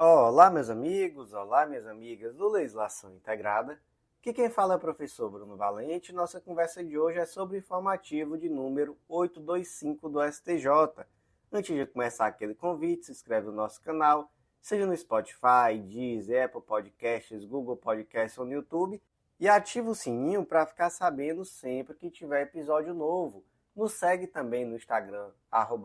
Olá, meus amigos, olá, minhas amigas do Legislação Integrada. Aqui quem fala é o professor Bruno Valente. Nossa conversa de hoje é sobre o informativo de número 825 do STJ. Antes de começar aquele convite, se inscreve no nosso canal, seja no Spotify, Deezer, Apple Podcasts, Google Podcasts ou no YouTube, e ativa o sininho para ficar sabendo sempre que tiver episódio novo. Nos segue também no Instagram,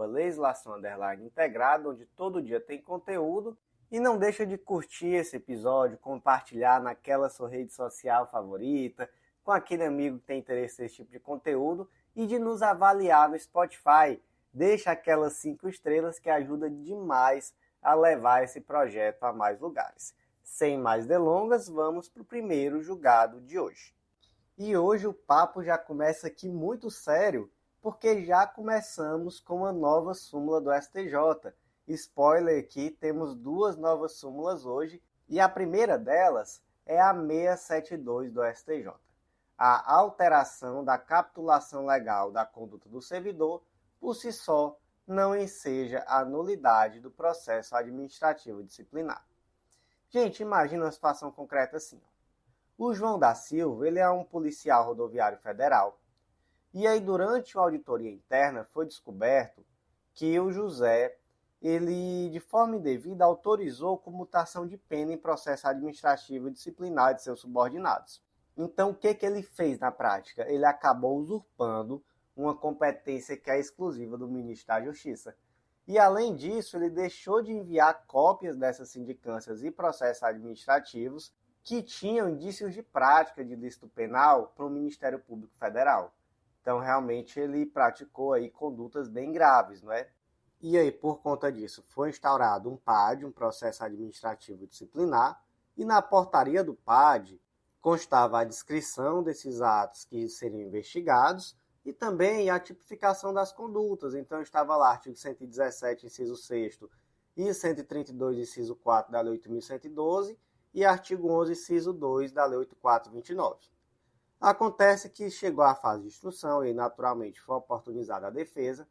@legislação_integrada, onde todo dia tem conteúdo. E não deixa de curtir esse episódio, compartilhar naquela sua rede social favorita, com aquele amigo que tem interesse nesse tipo de conteúdo, e de nos avaliar no Spotify. Deixa aquelas 5 estrelas que ajuda demais a levar esse projeto a mais lugares. Sem mais delongas, vamos para o primeiro julgado de hoje. E hoje o papo já começa aqui muito sério, porque já começamos com uma nova súmula do STJ. Spoiler aqui, temos 2 novas súmulas hoje, e a primeira delas é a 672 do STJ. A alteração da capitulação legal da conduta do servidor, por si só, não enseja a nulidade do processo administrativo disciplinar. Gente, imagina uma situação concreta assim. O João da Silva, ele é um policial rodoviário federal, e aí durante uma auditoria interna foi descoberto que o José, ele, de forma indevida, autorizou comutação de pena em processo administrativo e disciplinar de seus subordinados. Então, o que ele fez na prática? Ele acabou usurpando uma competência que é exclusiva do ministro da Justiça. E, além disso, ele deixou de enviar cópias dessas sindicâncias e processos administrativos que tinham indícios de prática de ilícito penal para o Ministério Público Federal. Então, realmente, ele praticou aí condutas bem graves, não é? E aí, por conta disso, foi instaurado um PAD, um processo administrativo disciplinar, e na portaria do PAD constava a descrição desses atos que seriam investigados e também a tipificação das condutas. Então, estava lá artigo 117, inciso 6º, e 132, inciso 4 da Lei 8.112, e artigo 11, inciso 2 da Lei 8.429. Acontece que chegou à fase de instrução e, naturalmente, foi oportunizada a defesa,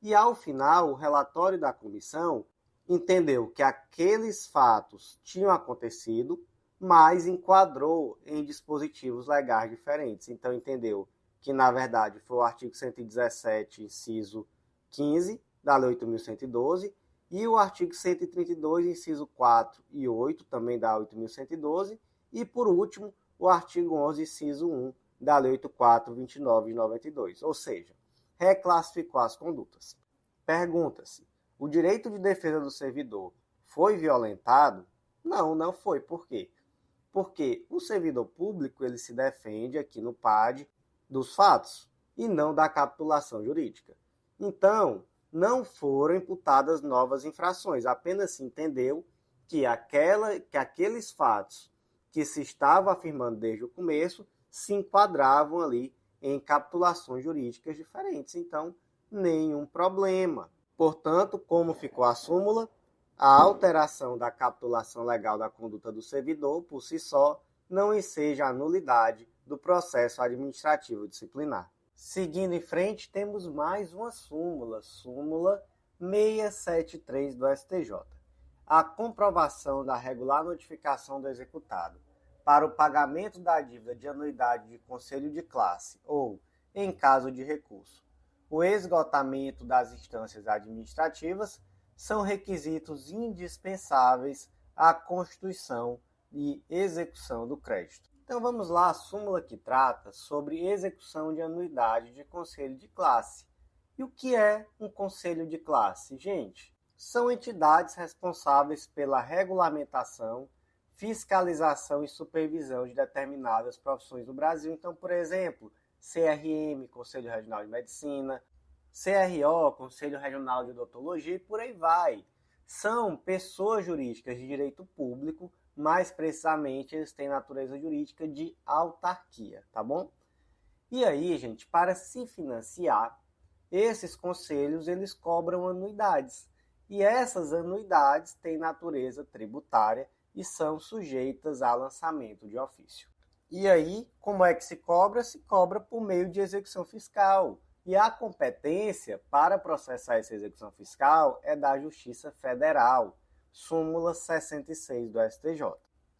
e, ao final, o relatório da comissão entendeu que aqueles fatos tinham acontecido, mas enquadrou em dispositivos legais diferentes. Então, entendeu que, na verdade, foi o artigo 117, inciso 15 da Lei 8.112, e o artigo 132, inciso 4 e 8, também da 8.112, e, por último, o artigo 11, inciso 1 da Lei 8.429 de 92. Ou seja, reclassificou as condutas. Pergunta-se, o direito de defesa do servidor foi violentado? Não, não foi. Por quê? Porque o servidor público ele se defende aqui no PAD dos fatos e não da capitulação jurídica. Então, não foram imputadas novas infrações, apenas se entendeu que aqueles fatos que se estava afirmando desde o começo se enquadravam ali em capitulações jurídicas diferentes. Então, nenhum problema. Portanto, como ficou a súmula, a alteração da capitulação legal da conduta do servidor, por si só, não enseja a nulidade do processo administrativo disciplinar. Seguindo em frente, temos mais uma súmula 673 do STJ. A comprovação da regular notificação do executado para o pagamento da dívida de anuidade de conselho de classe ou, em caso de recurso, o esgotamento das instâncias administrativas são requisitos indispensáveis à constituição e execução do crédito. Então vamos lá, a súmula que trata sobre execução de anuidade de conselho de classe. E o que é um conselho de classe? Gente, são entidades responsáveis pela regulamentação, fiscalização e supervisão de determinadas profissões no Brasil. Então, por exemplo, CRM, Conselho Regional de Medicina, CRO, Conselho Regional de Odontologia, e por aí vai. São pessoas jurídicas de direito público, mais precisamente eles têm natureza jurídica de autarquia, tá bom? E aí, gente, para se financiar, esses conselhos eles cobram anuidades. E essas anuidades têm natureza tributária e são sujeitas a lançamento de ofício. E aí, como é que se cobra? Se cobra por meio de execução fiscal. E a competência para processar essa execução fiscal é da Justiça Federal. súmula 66 do STJ.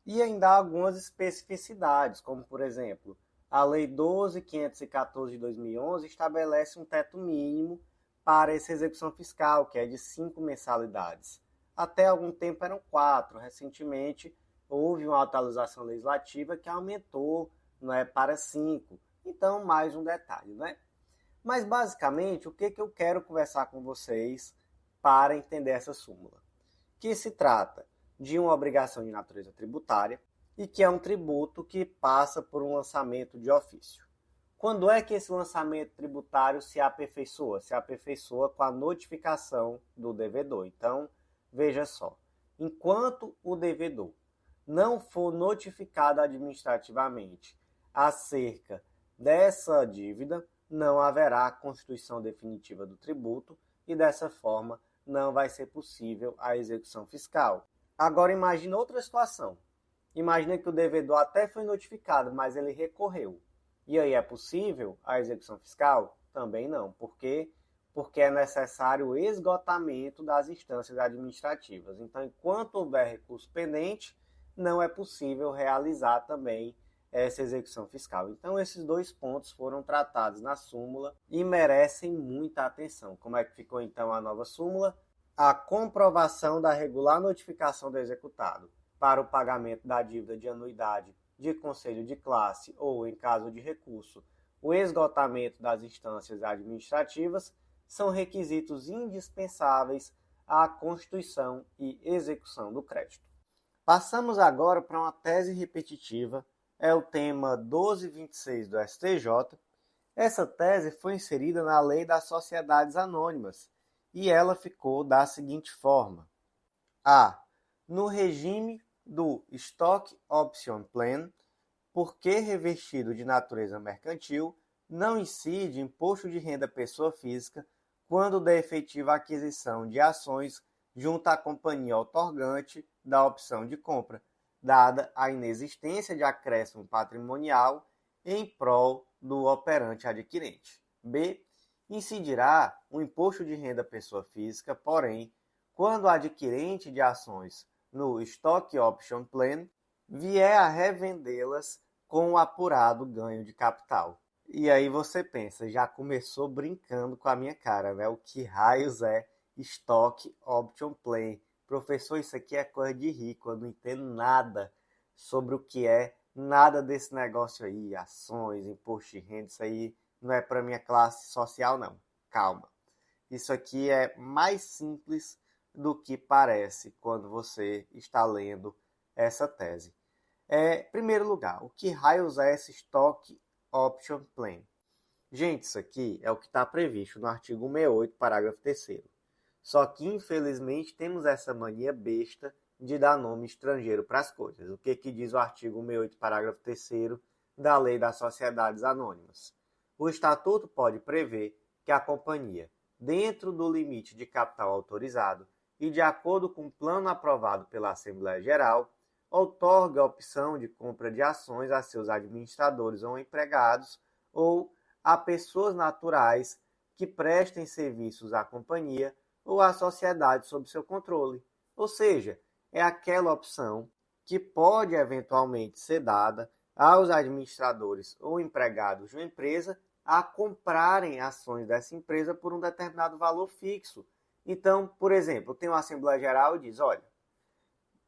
E ainda há algumas especificidades, como, por exemplo, a Lei 12.514 de 2011 estabelece um teto mínimo para essa execução fiscal, que é de 5 mensalidades. Até algum tempo eram 4. Recentemente, houve uma atualização legislativa que aumentou, para 5. Então, mais um detalhe, Mas, basicamente, o que eu quero conversar com vocês para entender essa súmula? Que se trata de uma obrigação de natureza tributária e que é um tributo que passa por um lançamento de ofício. Quando é que esse lançamento tributário se aperfeiçoa? Se aperfeiçoa com a notificação do devedor. Então, veja só, enquanto o devedor não for notificado administrativamente acerca dessa dívida, não haverá constituição definitiva do tributo e, dessa forma, não vai ser possível a execução fiscal. Agora, imagine outra situação. Imagine que o devedor até foi notificado, mas ele recorreu. E aí é possível a execução fiscal? Também não. Por quê? Porque é necessário o esgotamento das instâncias administrativas. Então, enquanto houver recurso pendente, não é possível realizar também essa execução fiscal. Então, esses dois pontos foram tratados na súmula e merecem muita atenção. Como é que ficou, então, a nova súmula? A comprovação da regular notificação do executado para o pagamento da dívida de anuidade de conselho de classe ou, em caso de recurso, o esgotamento das instâncias administrativas são requisitos indispensáveis à constituição e execução do crédito. Passamos agora para uma tese repetitiva, é o tema 1226 do STJ. Essa tese foi inserida na Lei das Sociedades Anônimas e ela ficou da seguinte forma. A. No regime do Stock Option Plan, porque revestido de natureza mercantil, não incide imposto de renda pessoa física quando da efetiva aquisição de ações junto à companhia outorgante da opção de compra, dada a inexistência de acréscimo patrimonial em prol do operante adquirente. B. Incidirá o imposto de renda pessoa física, porém, quando o adquirente de ações no Stock Option Plan vier a revendê-las com o apurado ganho de capital. E aí você pensa, já começou brincando com a minha cara, O que raios é Stock Option Plan? Professor, isso aqui é coisa de rico, eu não entendo nada sobre o que é, nada desse negócio aí, ações, imposto de renda, isso aí não é para minha classe social, não. Calma. Isso aqui é mais simples do que parece quando você está lendo essa tese. Em primeiro lugar, o que raios é esse Stock Option Plan? Gente, isso aqui é o que está previsto no artigo 168, parágrafo 3º. Só que, infelizmente, temos essa mania besta de dar nome estrangeiro para as coisas. O que diz o artigo 168, parágrafo 3º da Lei das Sociedades Anônimas? O Estatuto pode prever que a companhia, dentro do limite de capital autorizado e de acordo com o plano aprovado pela Assembleia Geral, outorga a opção de compra de ações a seus administradores ou empregados ou a pessoas naturais que prestem serviços à companhia ou à sociedade sob seu controle. Ou seja, é aquela opção que pode eventualmente ser dada aos administradores ou empregados de uma empresa a comprarem ações dessa empresa por um determinado valor fixo. Então, por exemplo, tem uma Assembleia Geral e diz, olha,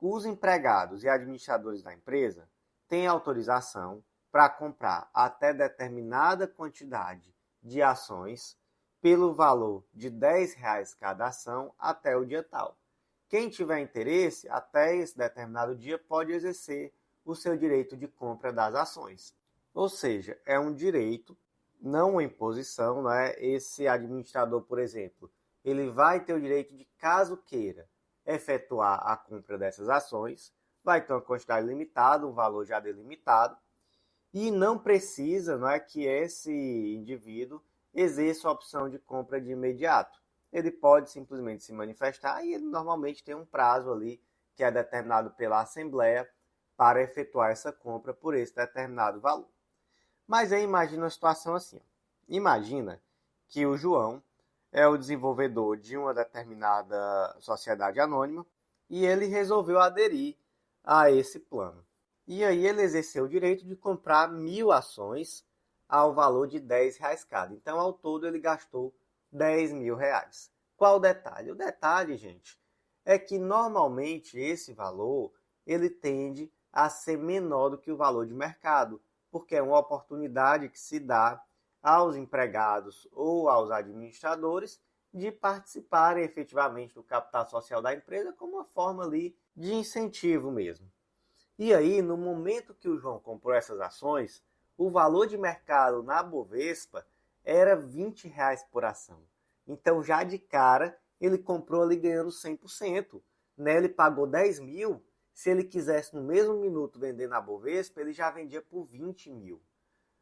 os empregados e administradores da empresa têm autorização para comprar até determinada quantidade de ações pelo valor de R$10 cada ação até o dia tal. Quem tiver interesse, até esse determinado dia, pode exercer o seu direito de compra das ações. Ou seja, é um direito, não uma imposição, Esse administrador, por exemplo, ele vai ter o direito de, caso queira, efetuar a compra dessas ações, vai ter uma quantidade limitada, um valor já delimitado, e não precisa que esse indivíduo exerça a opção de compra de imediato. Ele pode simplesmente se manifestar e ele normalmente tem um prazo ali que é determinado pela Assembleia para efetuar essa compra por esse determinado valor. Mas aí imagina uma situação assim. Imagina que o João é o desenvolvedor de uma determinada sociedade anônima e ele resolveu aderir a esse plano. E aí ele exerceu o direito de comprar 1.000 ações ao valor de R$ 10 cada. Então, ao todo, ele gastou R$ 10.000. Qual o detalhe? O detalhe, gente, é que normalmente esse valor ele tende a ser menor do que o valor de mercado, porque é uma oportunidade que se dá aos empregados ou aos administradores de participarem efetivamente do capital social da empresa como uma forma ali de incentivo mesmo. E aí, no momento que o João comprou essas ações, o valor de mercado na Bovespa era R$ 20 por ação. Então, já de cara, ele comprou ali ganhando 100%. Né? Ele pagou 10 mil. Se ele quisesse no mesmo minuto vender na Bovespa, ele já vendia por 20 mil.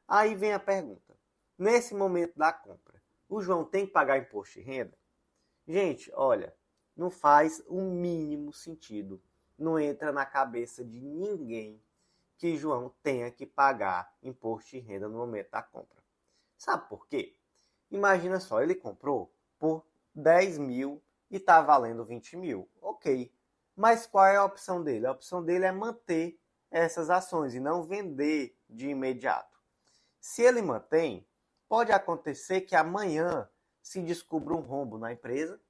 Aí vem a pergunta. Nesse momento da compra, o João tem que pagar imposto de renda? Gente, olha, não faz o mínimo sentido. Não entra na cabeça de ninguém que João tenha que pagar imposto de renda no momento da compra. Sabe por quê? Imagina só, ele comprou por 10 mil e está valendo 20 mil. Ok. Mas qual é a opção dele? A opção dele é manter essas ações e não vender de imediato. Se ele mantém, pode acontecer que amanhã se descubra um rombo na empresa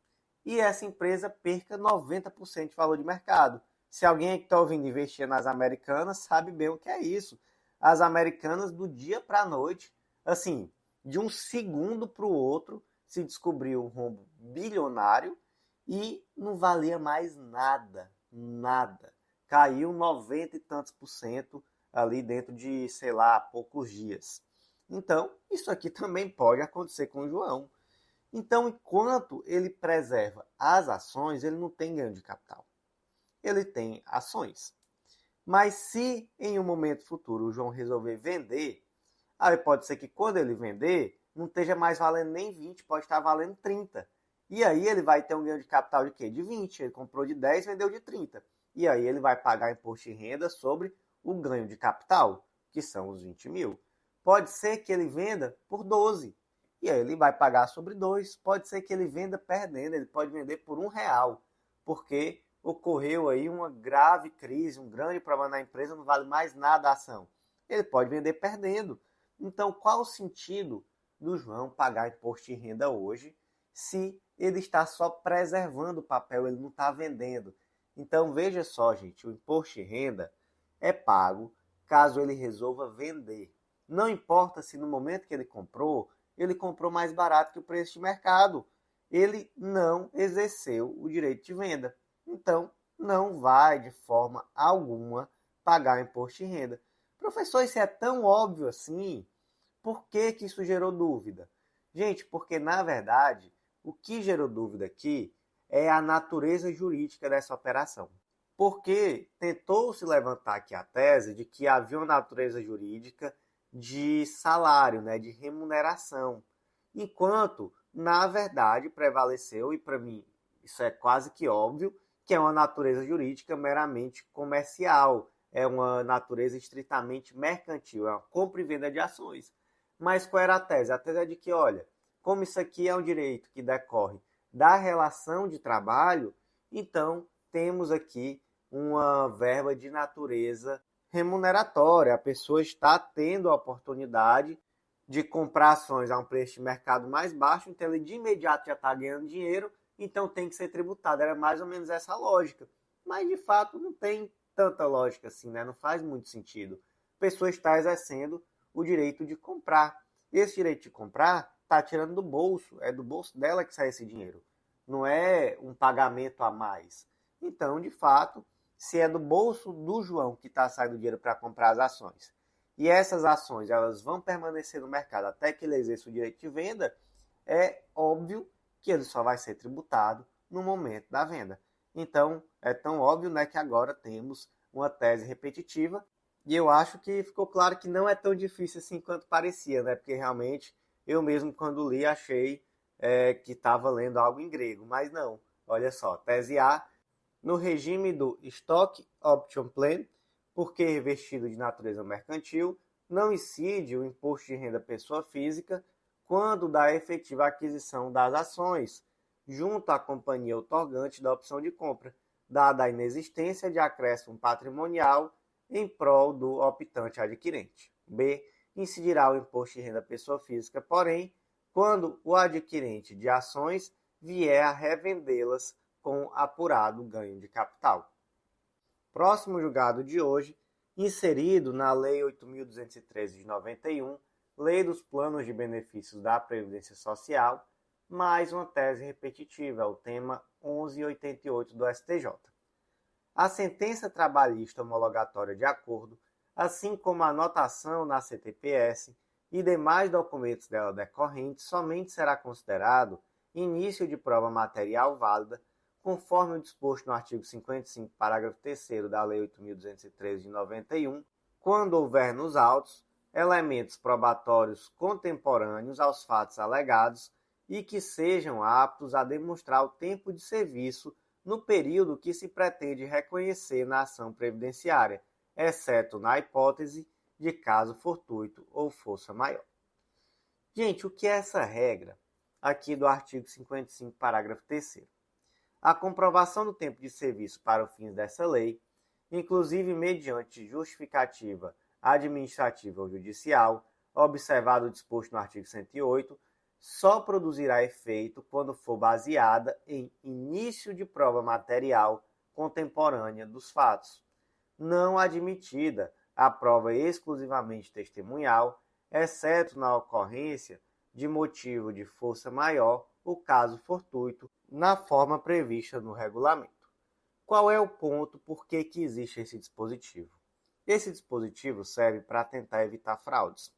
e essa empresa perca 90% de valor de mercado. Se alguém que está ouvindo investir nas Americanas sabe bem o que é isso. As Americanas, do dia para a noite, assim, de um segundo para o outro, se descobriu um rombo bilionário e não valia mais nada, nada. Caiu 90 e tantos por cento ali dentro de, sei lá, poucos dias. Então, isso aqui também pode acontecer com o João. Então, enquanto ele preserva as ações, ele não tem ganho de capital. Ele tem ações. Mas se em um momento futuro o João resolver vender, aí pode ser que quando ele vender, não esteja mais valendo nem 20, pode estar valendo 30. E aí ele vai ter um ganho de capital de quê? De 20. Ele comprou de 10, vendeu de 30. E aí ele vai pagar imposto de renda sobre o ganho de capital, que são os 20 mil. Pode ser que ele venda por 12. E aí ele vai pagar sobre 2. Pode ser que ele venda perdendo, ele pode vender por R$ 1, porque ocorreu aí uma grave crise, um grande problema na empresa, não vale mais nada a ação. Ele pode vender perdendo. Então, qual o sentido do João pagar imposto de renda hoje se ele está só preservando o papel, ele não está vendendo? Então, veja só, gente, o imposto de renda é pago caso ele resolva vender. Não importa se no momento que ele comprou mais barato que o preço de mercado. Ele não exerceu o direito de venda. Então, não vai, de forma alguma, pagar imposto de renda. Professor, isso é tão óbvio assim? Por que isso gerou dúvida? Gente, porque, na verdade, o que gerou dúvida aqui é a natureza jurídica dessa operação. Porque tentou-se levantar aqui a tese de que havia uma natureza jurídica de salário, né, de remuneração. Enquanto, na verdade, prevaleceu, e para mim isso é quase que óbvio, que é uma natureza jurídica meramente comercial, é uma natureza estritamente mercantil, é uma compra e venda de ações. Mas qual era a tese? A tese é de que, olha, como isso aqui é um direito que decorre da relação de trabalho, então temos aqui uma verba de natureza remuneratória. A pessoa está tendo a oportunidade de comprar ações a um preço de mercado mais baixo, então ele de imediato já está ganhando dinheiro, então tem que ser tributado. Era mais ou menos essa lógica. Mas, de fato, não tem tanta lógica assim, né? Não faz muito sentido. A pessoa está exercendo o direito de comprar. Esse direito de comprar está tirando do bolso. É do bolso dela que sai esse dinheiro. Não é um pagamento a mais. Então, de fato, se é do bolso do João que está saindo dinheiro para comprar as ações, e essas ações elas vão permanecer no mercado até que ele exerça o direito de venda, é óbvio que ele só vai ser tributado no momento da venda. Então, é tão óbvio, né, que agora temos uma tese repetitiva, e eu acho que ficou claro que não é tão difícil assim quanto parecia, né, porque realmente eu mesmo quando li achei que estava lendo algo em grego, mas não. Olha só, tese A, no regime do Stock Option Plan, porque revestido de natureza mercantil, não incide o imposto de renda pessoa física quando da efetiva aquisição das ações, junto à companhia outorgante da opção de compra, dada a inexistência de acréscimo patrimonial em prol do optante adquirente. B. Incidirá o imposto de renda pessoa física, porém, quando o adquirente de ações vier a revendê-las com apurado ganho de capital. Próximo julgado de hoje, inserido na Lei 8.213 de 91, Lei dos Planos de Benefícios da Previdência Social, mais uma tese repetitiva, é o tema 1188 do STJ. A sentença trabalhista homologatória de acordo, assim como a anotação na CTPS e demais documentos dela decorrentes, somente será considerado início de prova material válida, conforme o disposto no artigo 55, parágrafo 3º da Lei 8.213 de 91, quando houver nos autos elementos probatórios contemporâneos aos fatos alegados e que sejam aptos a demonstrar o tempo de serviço no período que se pretende reconhecer na ação previdenciária, exceto na hipótese de caso fortuito ou força maior. Gente, o que é essa regra aqui do artigo 55, parágrafo 3º? A comprovação do tempo de serviço para os fins dessa lei, inclusive mediante justificativa administrativa ou judicial, observado o disposto no artigo 108, só produzirá efeito quando for baseada em início de prova material contemporânea dos fatos, não admitida a prova exclusivamente testemunhal, exceto na ocorrência de motivo de força maior, o caso fortuito, na forma prevista no regulamento. Qual é o ponto por que existe esse dispositivo? Esse dispositivo serve para tentar evitar fraudes,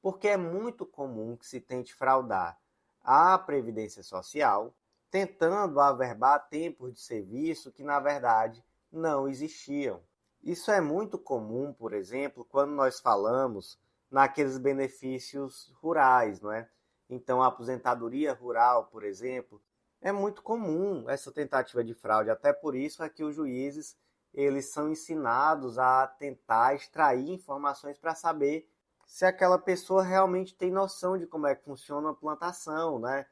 porque é muito comum que se tente fraudar a Previdência Social, tentando averbar tempos de serviço que, na verdade, não existiam. Isso é muito comum, por exemplo, quando nós falamos naqueles benefícios rurais, não é? Então, a aposentadoria rural, por exemplo, é muito comum essa tentativa de fraude. Até por isso é que os juízes eles são ensinados a tentar extrair informações para saber se aquela pessoa realmente tem noção de como é que funciona a plantação, né?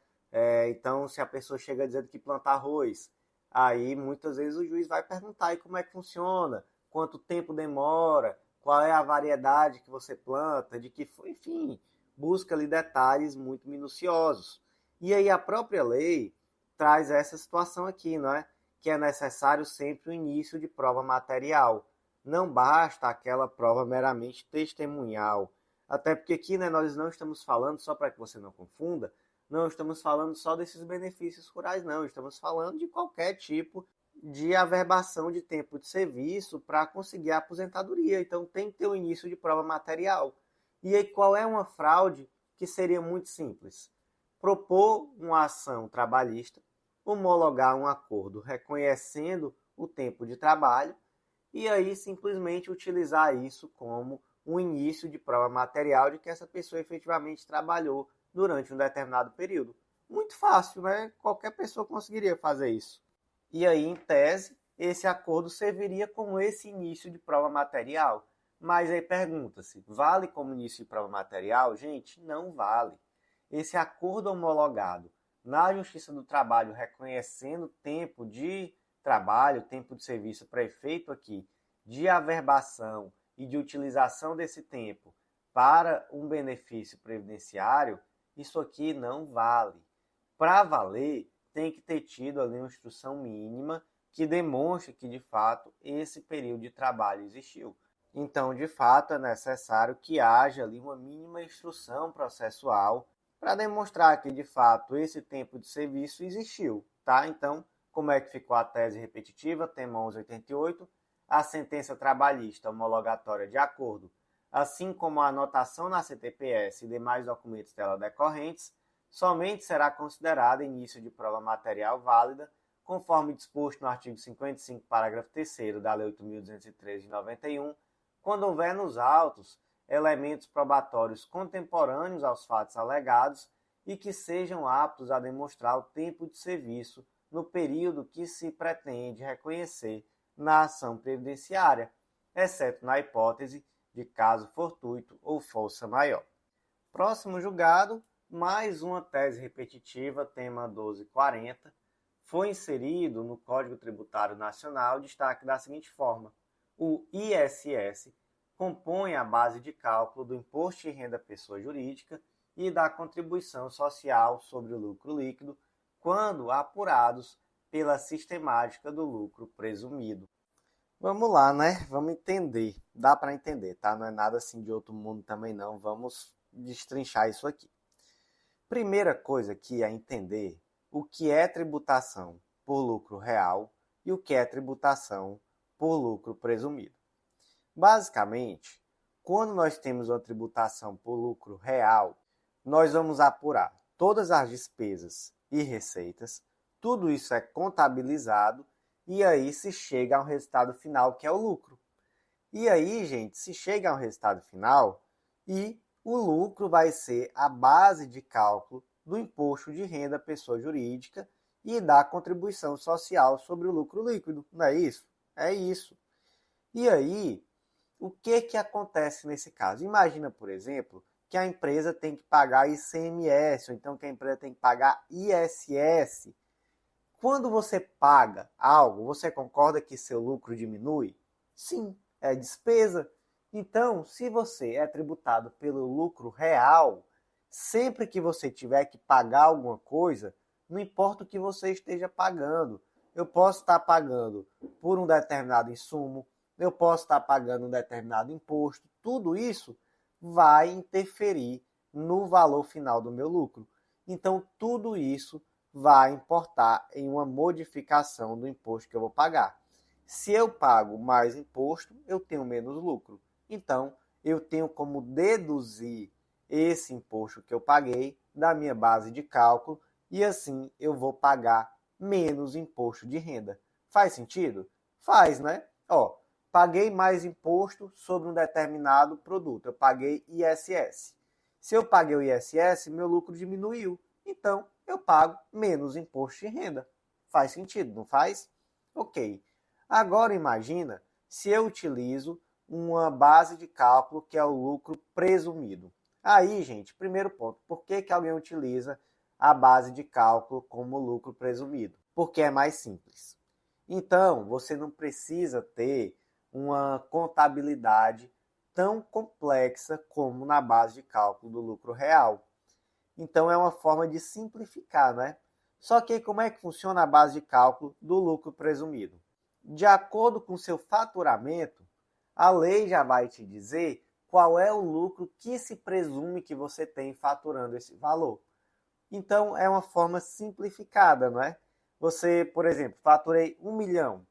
Então, se a pessoa chega dizendo que planta arroz, aí muitas vezes o juiz vai perguntar aí como é que funciona, quanto tempo demora, qual é a variedade que você planta, de que foi, enfim, busca ali detalhes muito minuciosos. E aí a própria lei traz essa situação aqui, não é? Que é necessário sempre o início de prova material. Não basta aquela prova meramente testemunhal. Até porque aqui, né, nós não estamos falando, só para que você não confunda, não estamos falando só desses benefícios rurais, não. Estamos falando de qualquer tipo de averbação de tempo de serviço para conseguir a aposentadoria. Então tem que ter o início de prova material. E aí qual é uma fraude que seria muito simples? Propor uma ação trabalhista, homologar um acordo reconhecendo o tempo de trabalho e aí simplesmente utilizar isso como um início de prova material de que essa pessoa efetivamente trabalhou durante um determinado período. Muito fácil, né? Qualquer pessoa conseguiria fazer isso. E aí, em tese, esse acordo serviria como esse início de prova material. Mas aí pergunta-se, vale como início de prova material? Gente, não vale. Esse acordo homologado na Justiça do Trabalho, reconhecendo tempo de trabalho, tempo de serviço para efeito aqui de averbação e de utilização desse tempo para um benefício previdenciário, isso aqui não vale. Para valer, tem que ter tido ali uma instrução mínima que demonstre que, de fato, esse período de trabalho existiu. Então, de fato, é necessário que haja ali uma mínima instrução processual para demonstrar que, de fato, esse tempo de serviço existiu, tá? Então, como é que ficou a tese repetitiva? Tema 1188. A sentença trabalhista homologatória de acordo, assim como a anotação na CTPS e demais documentos dela decorrentes, somente será considerada início de prova material válida, conforme disposto no artigo 55, parágrafo 3º da Lei 8.213 de 91, quando houver nos autos elementos probatórios contemporâneos aos fatos alegados e que sejam aptos a demonstrar o tempo de serviço no período que se pretende reconhecer na ação previdenciária, exceto na hipótese de caso fortuito ou força maior. Próximo julgado, mais uma tese repetitiva, tema 1240, foi inserido no Código Tributário Nacional destaque da seguinte forma: o ISS compõe a base de cálculo do Imposto de Renda à Pessoa Jurídica e da Contribuição Social sobre o Lucro Líquido, quando apurados pela sistemática do lucro presumido. Vamos lá, né? Vamos entender. Dá para entender, tá? Não é nada assim de outro mundo também não. Vamos destrinchar isso aqui. Primeira coisa que é entender o que é tributação por lucro real e o que é tributação por lucro presumido. Basicamente, quando nós temos uma tributação por lucro real, nós vamos apurar todas as despesas e receitas, tudo isso é contabilizado e aí se chega ao resultado final, que é o lucro. E aí, gente, se chega ao resultado final e o lucro vai ser a base de cálculo do imposto de renda à pessoa jurídica e da contribuição social sobre o lucro líquido. Não é isso? É isso. E aí, o que acontece nesse caso? Imagina, por exemplo, que a empresa tem que pagar ICMS, ou então que a empresa tem que pagar ISS. Quando você paga algo, você concorda que seu lucro diminui? Sim, é despesa. Então, se você é tributado pelo lucro real, sempre que você tiver que pagar alguma coisa, não importa o que você esteja pagando. Eu posso estar pagando por um determinado insumo, eu posso estar pagando um determinado imposto, tudo isso vai interferir no valor final do meu lucro. Então, tudo isso vai importar em uma modificação do imposto que eu vou pagar. Se eu pago mais imposto, eu tenho menos lucro. Então, eu tenho como deduzir esse imposto que eu paguei da minha base de cálculo e assim eu vou pagar menos imposto de renda. Faz sentido? Faz, né? Ó, paguei mais imposto sobre um determinado produto. Eu paguei ISS. Se eu paguei o ISS, meu lucro diminuiu. Então, eu pago menos imposto de renda. Faz sentido, não faz? Ok. Agora imagina se eu utilizo uma base de cálculo que é o lucro presumido. Aí, gente, primeiro ponto, por que alguém utiliza a base de cálculo como lucro presumido? Porque é mais simples. Então, você não precisa ter uma contabilidade tão complexa como na base de cálculo do lucro real. Então, é uma forma de simplificar, né? Só que como é que funciona a base de cálculo do lucro presumido? De acordo com seu faturamento, a lei já vai te dizer qual é o lucro que se presume que você tem faturando esse valor. Então, é uma forma simplificada, não é? Você, por exemplo, faturei 1 milhão.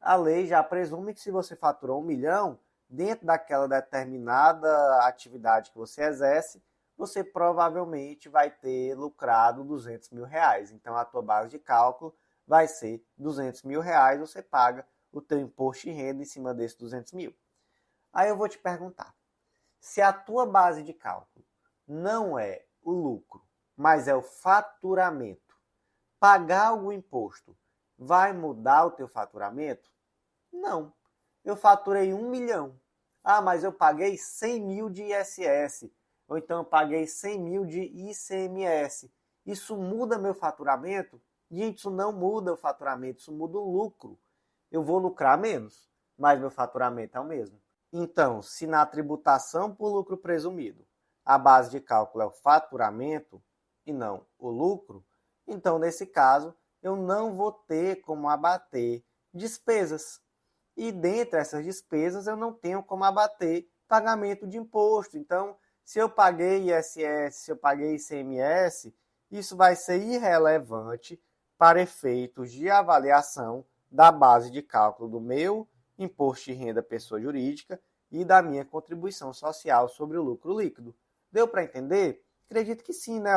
A lei já presume que se você faturou 1 milhão, dentro daquela determinada atividade que você exerce, você provavelmente vai ter lucrado 200 mil reais. Então, a tua base de cálculo vai ser 200 mil reais, você paga o teu imposto de renda em cima desses 200 mil. Aí eu vou te perguntar, se a tua base de cálculo não é o lucro, mas é o faturamento, pagar o imposto vai mudar o teu faturamento? Não. Eu faturei 1 milhão. Ah, mas eu paguei 100 mil de ISS. Ou então eu paguei 100 mil de ICMS. Isso muda meu faturamento? Gente, isso não muda o faturamento, isso muda o lucro. Eu vou lucrar menos, mas meu faturamento é o mesmo. Então, se na tributação por lucro presumido a base de cálculo é o faturamento e não o lucro, então nesse caso eu não vou ter como abater despesas. E dentre essas despesas eu não tenho como abater pagamento de imposto. Então, se eu paguei ISS, se eu paguei ICMS, isso vai ser irrelevante para efeitos de avaliação da base de cálculo do meu imposto de renda pessoa jurídica e da minha contribuição social sobre o lucro líquido. Deu para entender? Acredito que sim, né?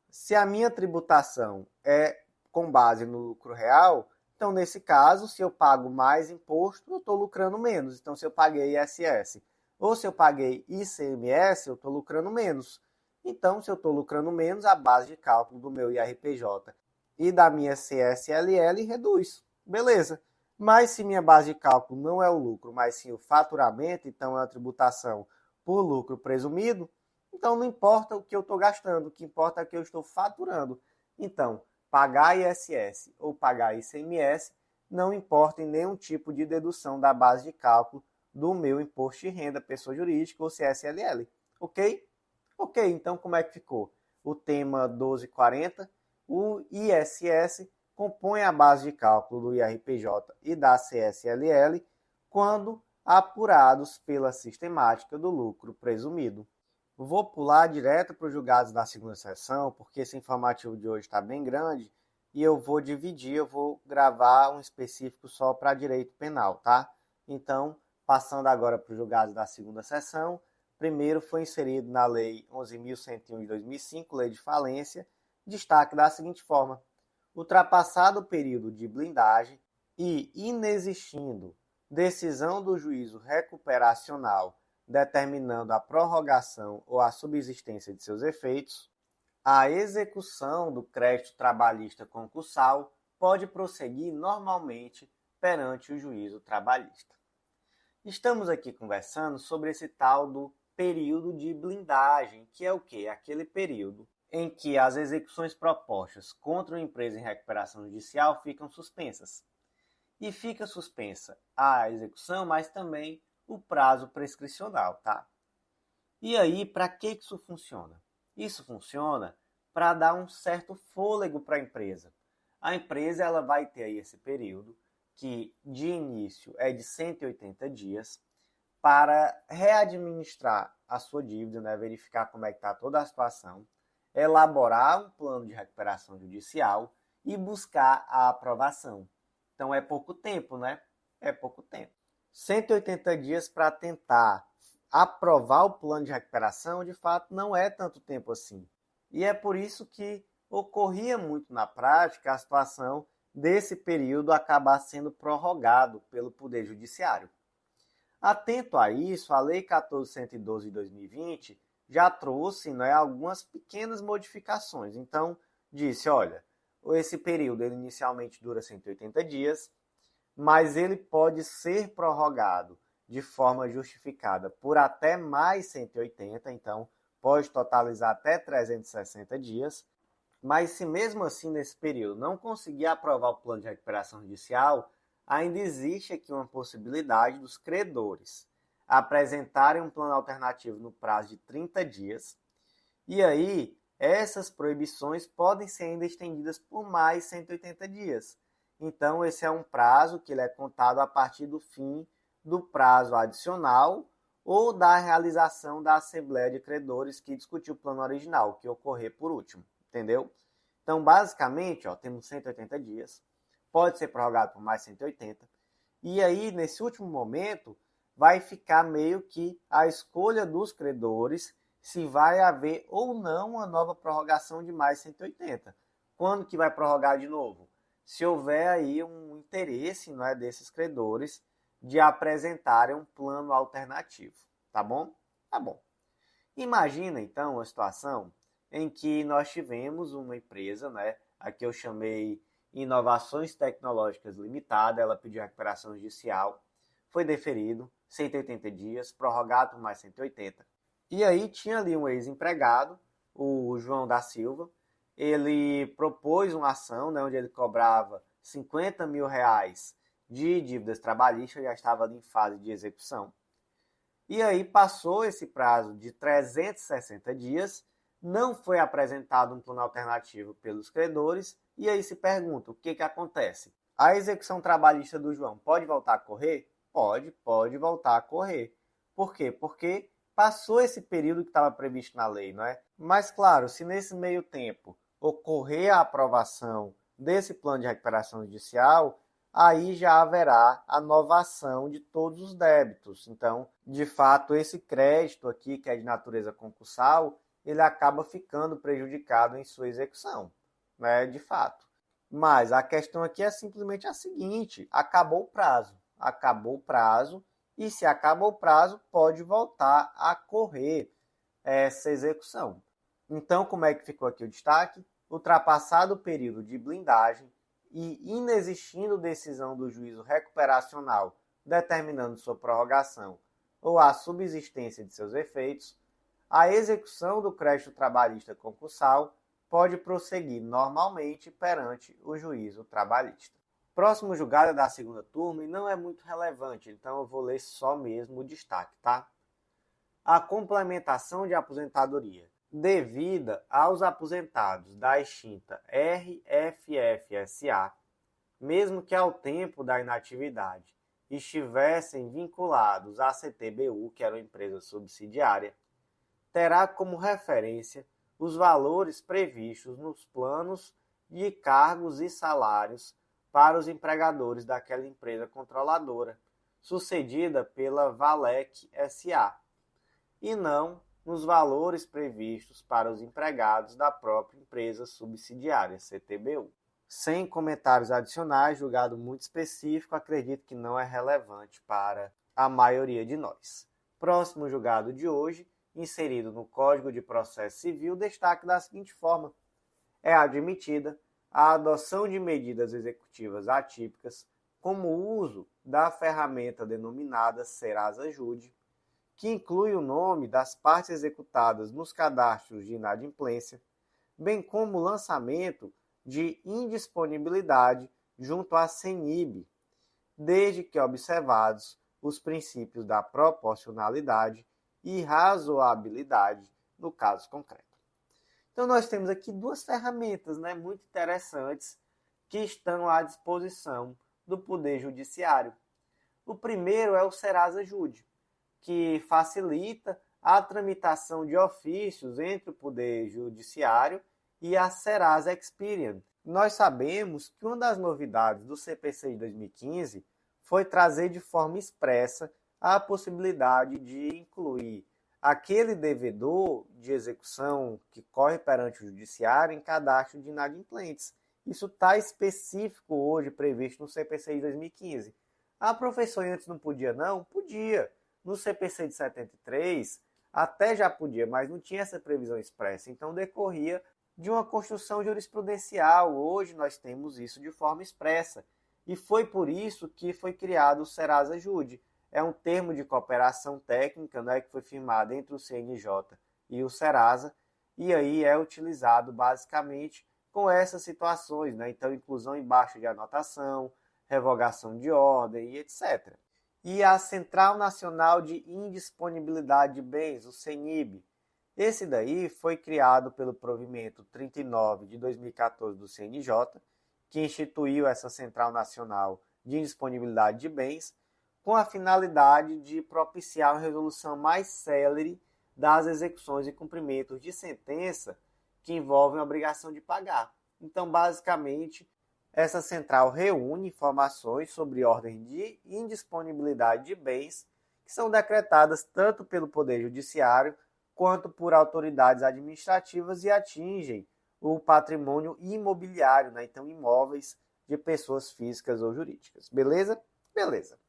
Se a minha tributação é com base no lucro real, então nesse caso, se eu pago mais imposto, eu estou lucrando menos. Então se eu paguei ISS ou se eu paguei ICMS, eu estou lucrando menos. Então, se eu estou lucrando menos, a base de cálculo do meu IRPJ e da minha CSLL reduz. Beleza. Mas se minha base de cálculo não é o lucro, mas sim o faturamento, então é a tributação por lucro presumido, então não importa o que eu estou gastando, o que importa é o que eu estou faturando. Então, pagar ISS ou pagar ICMS, não importa em nenhum tipo de dedução da base de cálculo do meu imposto de renda, pessoa jurídica ou CSLL. Ok? Ok, então como é que ficou? O tema 1240, o ISS compõe a base de cálculo do IRPJ e da CSLL quando apurados pela sistemática do lucro presumido. Vou pular direto para os julgados da segunda sessão, porque esse informativo de hoje está bem grande e eu vou dividir, eu vou gravar um específico só para direito penal, tá? Então, passando agora para os julgados da segunda sessão, primeiro foi inserido na Lei 11.101 de 2005, Lei de Falência, destaque da seguinte forma: ultrapassado o período de blindagem e inexistindo decisão do juízo recuperacional determinando a prorrogação ou a subsistência de seus efeitos, a execução do crédito trabalhista concursal pode prosseguir normalmente perante o juízo trabalhista. Estamos aqui conversando sobre esse tal do período de blindagem, que é o quê? Aquele período em que as execuções propostas contra uma empresa em recuperação judicial ficam suspensas. E fica suspensa a execução, mas também o prazo prescricional, tá? E aí, para que isso funciona? Isso funciona para dar um certo fôlego para a empresa. A empresa ela vai ter aí esse período, que de início é de 180 dias, para readministrar a sua dívida, né? Verificar como é que está toda a situação, elaborar um plano de recuperação judicial e buscar a aprovação. Então é pouco tempo, né? É pouco tempo. 180 dias para tentar aprovar o plano de recuperação, de fato, não é tanto tempo assim. E é por isso que ocorria muito na prática a situação desse período acabar sendo prorrogado pelo Poder Judiciário. Atento a isso, a Lei 14.112 de 2020 já trouxe, né, algumas pequenas modificações. Então, disse, olha, esse período ele inicialmente dura 180 dias, mas ele pode ser prorrogado de forma justificada por até mais 180, então pode totalizar até 360 dias. Mas se mesmo assim nesse período não conseguir aprovar o plano de recuperação judicial, ainda existe aqui uma possibilidade dos credores apresentarem um plano alternativo no prazo de 30 dias. E aí, essas proibições podem ser ainda estendidas por mais 180 dias. Então, esse é um prazo que ele é contado a partir do fim do prazo adicional ou da realização da Assembleia de Credores que discutiu o plano original, que ocorrer por último, entendeu? Então, basicamente, temos 180 dias, pode ser prorrogado por mais 180, e aí, nesse último momento, vai ficar meio que a escolha dos credores se vai haver ou não uma nova prorrogação de mais 180. Quando que vai prorrogar de novo? Se houver aí um interesse, não é, desses credores de apresentarem um plano alternativo, tá bom? Tá bom. Imagina, então, a situação em que nós tivemos uma empresa, né, aqui eu chamei Inovações Tecnológicas Limitada, ela pediu recuperação judicial, foi deferido, 180 dias, prorrogado por mais 180. E aí tinha ali um ex-empregado, o João da Silva, ele propôs uma ação, né, onde ele cobrava 50 mil reais de dívidas trabalhistas, já estava ali em fase de execução. E aí passou esse prazo de 360 dias, não foi apresentado um plano alternativo pelos credores, e aí se pergunta, o que acontece? A execução trabalhista do João pode voltar a correr? Pode voltar a correr. Por quê? Porque passou esse período que estava previsto na lei, não é? Mas claro, se nesse meio tempo ocorrer a aprovação desse plano de recuperação judicial, aí já haverá a novação de todos os débitos. Então, de fato, esse crédito aqui, que é de natureza concursal, ele acaba ficando prejudicado em sua execução, né? De fato. Mas a questão aqui é simplesmente a seguinte: acabou o prazo. Acabou o prazo, e se acaba o prazo, pode voltar a correr essa execução. Então, como é que ficou aqui o destaque? Ultrapassado o período de blindagem e inexistindo decisão do juízo recuperacional determinando sua prorrogação ou a subsistência de seus efeitos, a execução do crédito trabalhista concursal pode prosseguir normalmente perante o juízo trabalhista. Próximo julgado é da segunda turma e não é muito relevante, então eu vou ler só mesmo o destaque, tá? A complementação de aposentadoria devida aos aposentados da extinta RFFSA, mesmo que ao tempo da inatividade estivessem vinculados à CTBU, que era uma empresa subsidiária, terá como referência os valores previstos nos planos de cargos e salários para os empregadores daquela empresa controladora, sucedida pela Valec S.A., e não nos valores previstos para os empregados da própria empresa subsidiária, CTBU. Sem comentários adicionais, julgado muito específico, acredito que não é relevante para a maioria de nós. Próximo julgado de hoje, inserido no Código de Processo Civil, destaque da seguinte forma: é admitida a adoção de medidas executivas atípicas, como o uso da ferramenta denominada Serasa-Jude, que inclui o nome das partes executadas nos cadastros de inadimplência, bem como o lançamento de indisponibilidade junto à CENIB, desde que observados os princípios da proporcionalidade e razoabilidade no caso concreto. Então nós temos aqui duas ferramentas, muito interessantes que estão à disposição do Poder Judiciário. O primeiro é o Serasa-Jude, que facilita a tramitação de ofícios entre o Poder Judiciário e a Serasa Experian. Nós sabemos que uma das novidades do CPC de 2015 foi trazer de forma expressa a possibilidade de incluir aquele devedor de execução que corre perante o judiciário em cadastro de inadimplentes. Isso está específico hoje, previsto no CPC de 2015. Ah, professor, antes não podia não? Podia. No CPC de 73 até já podia, mas não tinha essa previsão expressa. Então decorria de uma construção jurisprudencial. Hoje nós temos isso de forma expressa. E foi por isso que foi criado o Serasa-Jude. É um termo de cooperação técnica, que foi firmado entre o CNJ e o Serasa, e aí é utilizado basicamente com essas situações, então inclusão em baixa de anotação, revogação de ordem e etc. E a Central Nacional de Indisponibilidade de Bens, o CENIB, esse daí foi criado pelo provimento 39 de 2014 do CNJ, que instituiu essa Central Nacional de Indisponibilidade de Bens, com a finalidade de propiciar uma resolução mais célere das execuções e cumprimentos de sentença que envolvem a obrigação de pagar. Então, basicamente, essa central reúne informações sobre ordem de indisponibilidade de bens que são decretadas tanto pelo Poder Judiciário quanto por autoridades administrativas e atingem o patrimônio imobiliário, então imóveis de pessoas físicas ou jurídicas. Beleza? Beleza.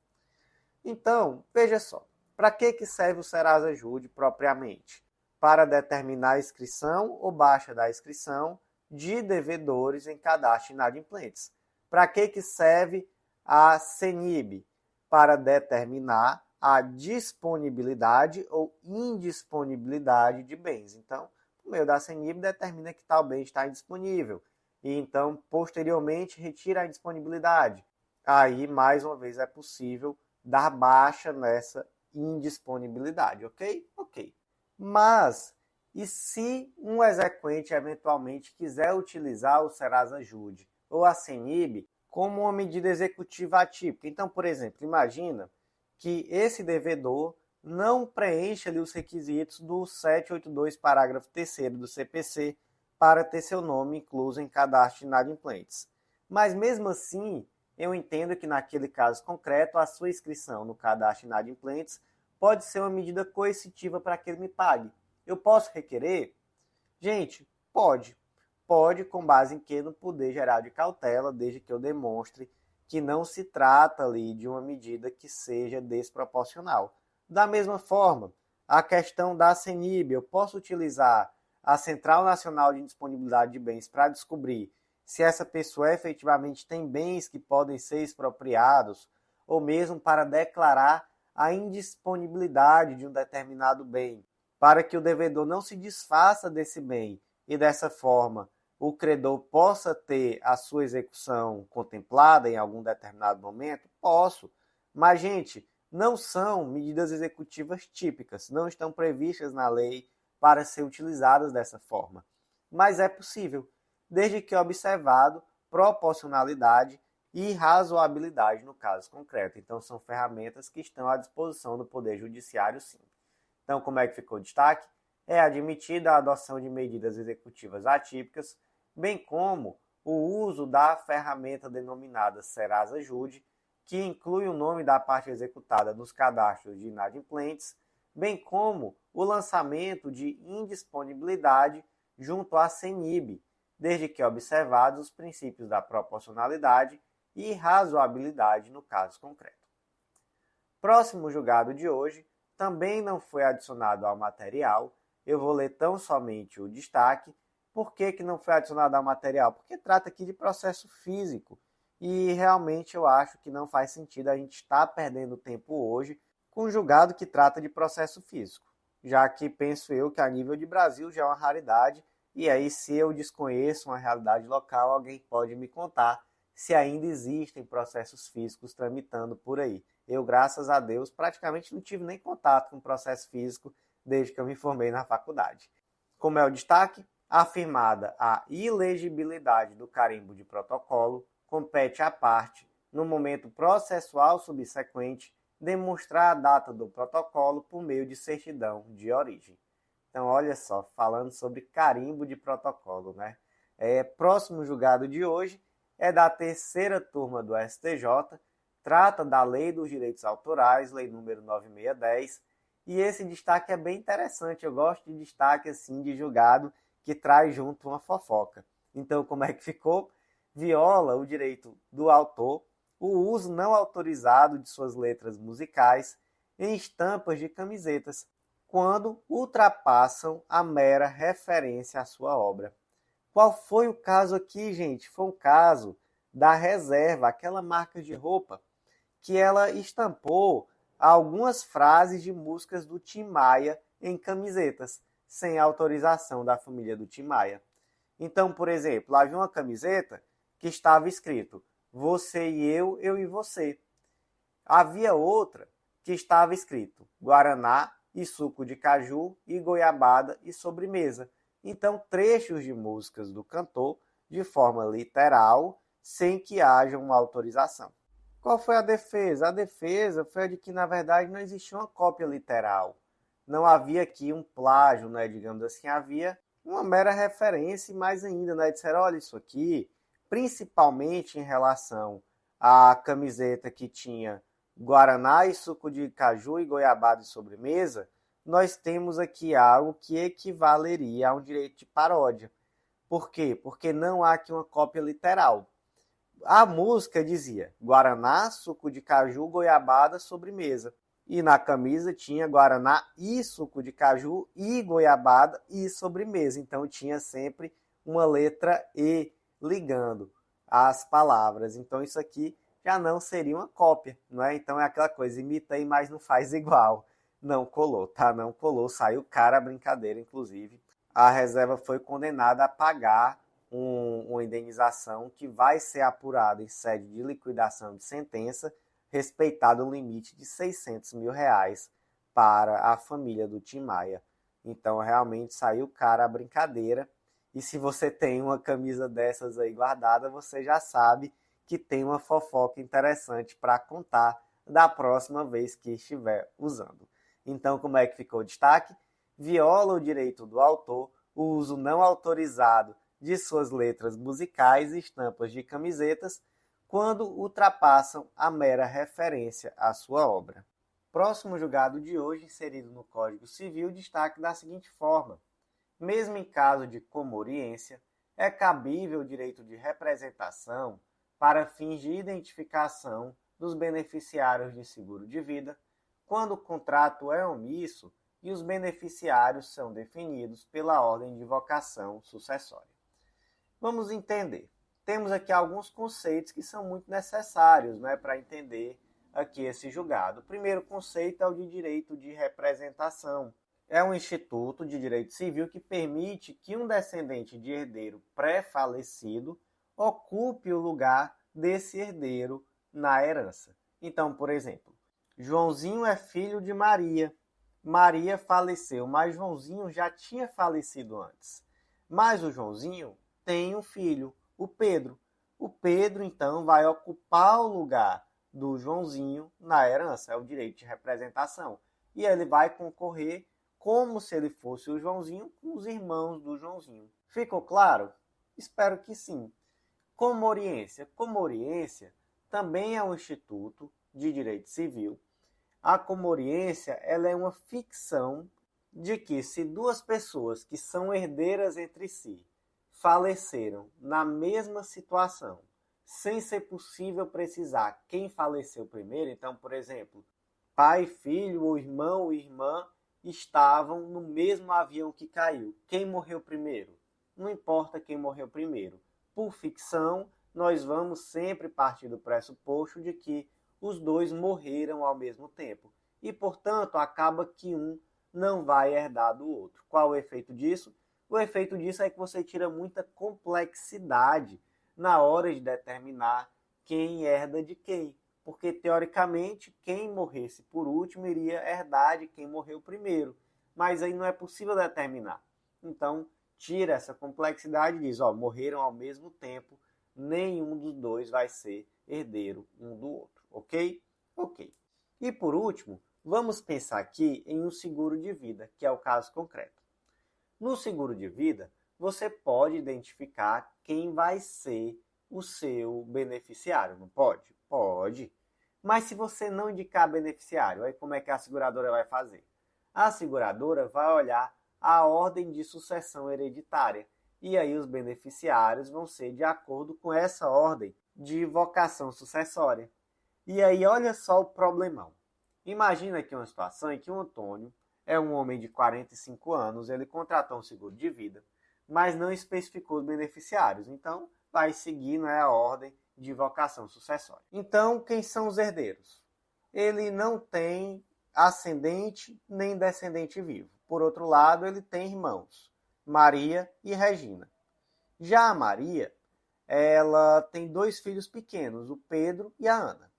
Então, veja só, para que serve o Serasa-Jude propriamente? Para determinar a inscrição ou baixa da inscrição de devedores em cadastro de inadimplentes. Para que serve a CENIB? Para determinar a disponibilidade ou indisponibilidade de bens. Então, por meio da CENIB, determina que tal bem está indisponível. E então, posteriormente, retira a indisponibilidade. Aí, mais uma vez, é possível dar baixa nessa indisponibilidade, ok? Ok. Mas, e se um exequente eventualmente quiser utilizar o Serasa-Jude ou a CENIB como uma medida executiva atípica? Então, por exemplo, imagina que esse devedor não preenche ali os requisitos do 782, parágrafo 3º do CPC para ter seu nome incluso em cadastro de inadimplentes. Mas mesmo assim, eu entendo que naquele caso concreto, a sua inscrição no cadastro de inadimplentes pode ser uma medida coercitiva para que ele me pague. Eu posso requerer? Gente, pode. Pode, com base em que? No poder geral de cautela, desde que eu demonstre que não se trata ali de uma medida que seja desproporcional. Da mesma forma, a questão da CENIB, eu posso utilizar a Central Nacional de Indisponibilidade de Bens para descobrir se essa pessoa efetivamente tem bens que podem ser expropriados, ou mesmo para declarar a indisponibilidade de um determinado bem, para que o devedor não se desfaça desse bem e, dessa forma, o credor possa ter a sua execução contemplada em algum determinado momento? Posso. Mas, gente, não são medidas executivas típicas, não estão previstas na lei para ser utilizadas dessa forma. Mas é possível, desde que observado proporcionalidade e razoabilidade no caso concreto. Então, são ferramentas que estão à disposição do Poder Judiciário, sim. Então, como é que ficou o destaque? É admitida a adoção de medidas executivas atípicas, bem como o uso da ferramenta denominada Serasa-Jude, que inclui o nome da parte executada nos cadastros de inadimplentes, bem como o lançamento de indisponibilidade junto à CENIB, desde que observados os princípios da proporcionalidade e razoabilidade no caso concreto. Próximo julgado de hoje também não foi adicionado ao material. Eu vou ler tão somente o destaque. Por que não foi adicionado ao material? Porque trata aqui de processo físico e realmente eu acho que não faz sentido a gente estar perdendo tempo hoje com um julgado que trata de processo físico, já que penso eu que a nível de Brasil já é uma raridade e aí se eu desconheço uma realidade local, alguém pode me contar se ainda existem processos físicos tramitando por aí. Eu, graças a Deus, praticamente não tive nem contato com processo físico desde que eu me formei na faculdade. Como é o destaque? Afirmada a ilegibilidade do carimbo de protocolo, compete à parte, no momento processual subsequente, demonstrar a data do protocolo por meio de certidão de origem. Então, olha só, falando sobre carimbo de protocolo, né? Próximo julgado de hoje é da terceira turma do STJ, trata da Lei dos Direitos Autorais, Lei número 9610, e esse destaque é bem interessante. Eu gosto de destaque assim de julgado que traz junto uma fofoca. Então, como é que ficou? Viola o direito do autor o uso não autorizado de suas letras musicais em estampas de camisetas, quando ultrapassam a mera referência à sua obra. Qual foi o caso aqui, gente? Foi o caso da Reserva, aquela marca de roupa que ela estampou algumas frases de músicas do Tim Maia em camisetas, sem autorização da família do Tim Maia. Então, por exemplo, havia uma camiseta que estava escrito você e eu e você. Havia outra que estava escrito Guaraná e suco de caju e goiabada e sobremesa. Então, trechos de músicas do cantor de forma literal, sem que haja uma autorização. Qual foi a defesa? A defesa foi a de que, na verdade, não existia uma cópia literal. Não havia aqui um plágio, né? Digamos assim, havia uma mera referência e mais ainda, né? Disseram, olha isso aqui, principalmente em relação à camiseta que tinha Guaraná e suco de caju e goiabada e sobremesa, nós temos aqui algo que equivaleria a um direito de paródia. Por quê? Porque não há aqui uma cópia literal. A música dizia Guaraná, suco de caju, goiabada, sobremesa. E na camisa tinha Guaraná e suco de caju e goiabada e sobremesa. Então tinha sempre uma letra E ligando as palavras. Então isso aqui já não seria uma cópia, não é? Então é aquela coisa, imita aí, mas não faz igual. Não colou, tá? Não colou, saiu cara a brincadeira, inclusive. A Reserva foi condenada a pagar uma indenização que vai ser apurada em sede de liquidação de sentença, respeitado o limite de R$600 mil para a família do Tim Maia. Então, realmente saiu cara a brincadeira. E se você tem uma camisa dessas aí guardada, você já sabe que tem uma fofoca interessante para contar da próxima vez que estiver usando. Então, como é que ficou o destaque? Viola o direito do autor o uso não autorizado de suas letras musicais e estampas de camisetas quando ultrapassam a mera referência à sua obra. Próximo julgado de hoje, inserido no Código Civil, destaque da seguinte forma: mesmo em caso de comoriência, é cabível o direito de representação para fins de identificação dos beneficiários de seguro de vida, quando o contrato é omisso e os beneficiários são definidos pela ordem de vocação sucessória. Vamos entender. Temos aqui alguns conceitos que são muito necessários, né, para entender aqui esse julgado. O primeiro conceito é o de direito de representação. é um instituto de direito civil que permite que um descendente de herdeiro pré-falecido ocupe o lugar desse herdeiro na herança. Então, por exemplo, Joãozinho é filho de Maria. Maria faleceu, mas Joãozinho já tinha falecido antes. Mas o Joãozinho tem um filho, o Pedro. O Pedro, então, vai ocupar o lugar do Joãozinho na herança, é o direito de representação. E ele vai concorrer como se ele fosse o Joãozinho com os irmãos do Joãozinho. Ficou claro? Espero que sim. Comoriência. Comoriência também é um instituto de direito civil. A comoriência ela é uma ficção de que se duas pessoas que são herdeiras entre si faleceram na mesma situação, sem ser possível precisar quem faleceu primeiro, então, por exemplo, pai, filho, ou irmão ou irmã estavam no mesmo avião que caiu. Quem morreu primeiro? Não importa quem morreu primeiro. Por ficção, nós vamos sempre partir do pressuposto de que os dois morreram ao mesmo tempo. E, portanto, acaba que um não vai herdar do outro. Qual o efeito disso? O efeito disso é que você tira muita complexidade na hora de determinar quem herda de quem. Porque, teoricamente, quem morresse por último iria herdar de quem morreu primeiro. Mas aí não é possível determinar. Então, tira essa complexidade e diz, morreram ao mesmo tempo, nenhum dos dois vai ser herdeiro um do outro, ok? Ok. E por último, vamos pensar aqui em um seguro de vida, que é o caso concreto. No seguro de vida, você pode identificar quem vai ser o seu beneficiário, não pode? Pode. Mas se você não indicar beneficiário, aí como é que a seguradora vai fazer? A seguradora vai olhar a ordem de sucessão hereditária. E aí os beneficiários vão ser de acordo com essa ordem de vocação sucessória. E aí olha só o problemão. Imagina aqui uma situação em que o Antônio é um homem de 45 anos, ele contratou um seguro de vida, mas não especificou os beneficiários. Então vai seguir a ordem de vocação sucessória. Então, quem são os herdeiros? Ele não tem ascendente nem descendente vivo. Por outro lado, ele tem irmãos, Maria e Regina. Já a Maria, ela tem dois filhos pequenos, o Pedro e a Ana.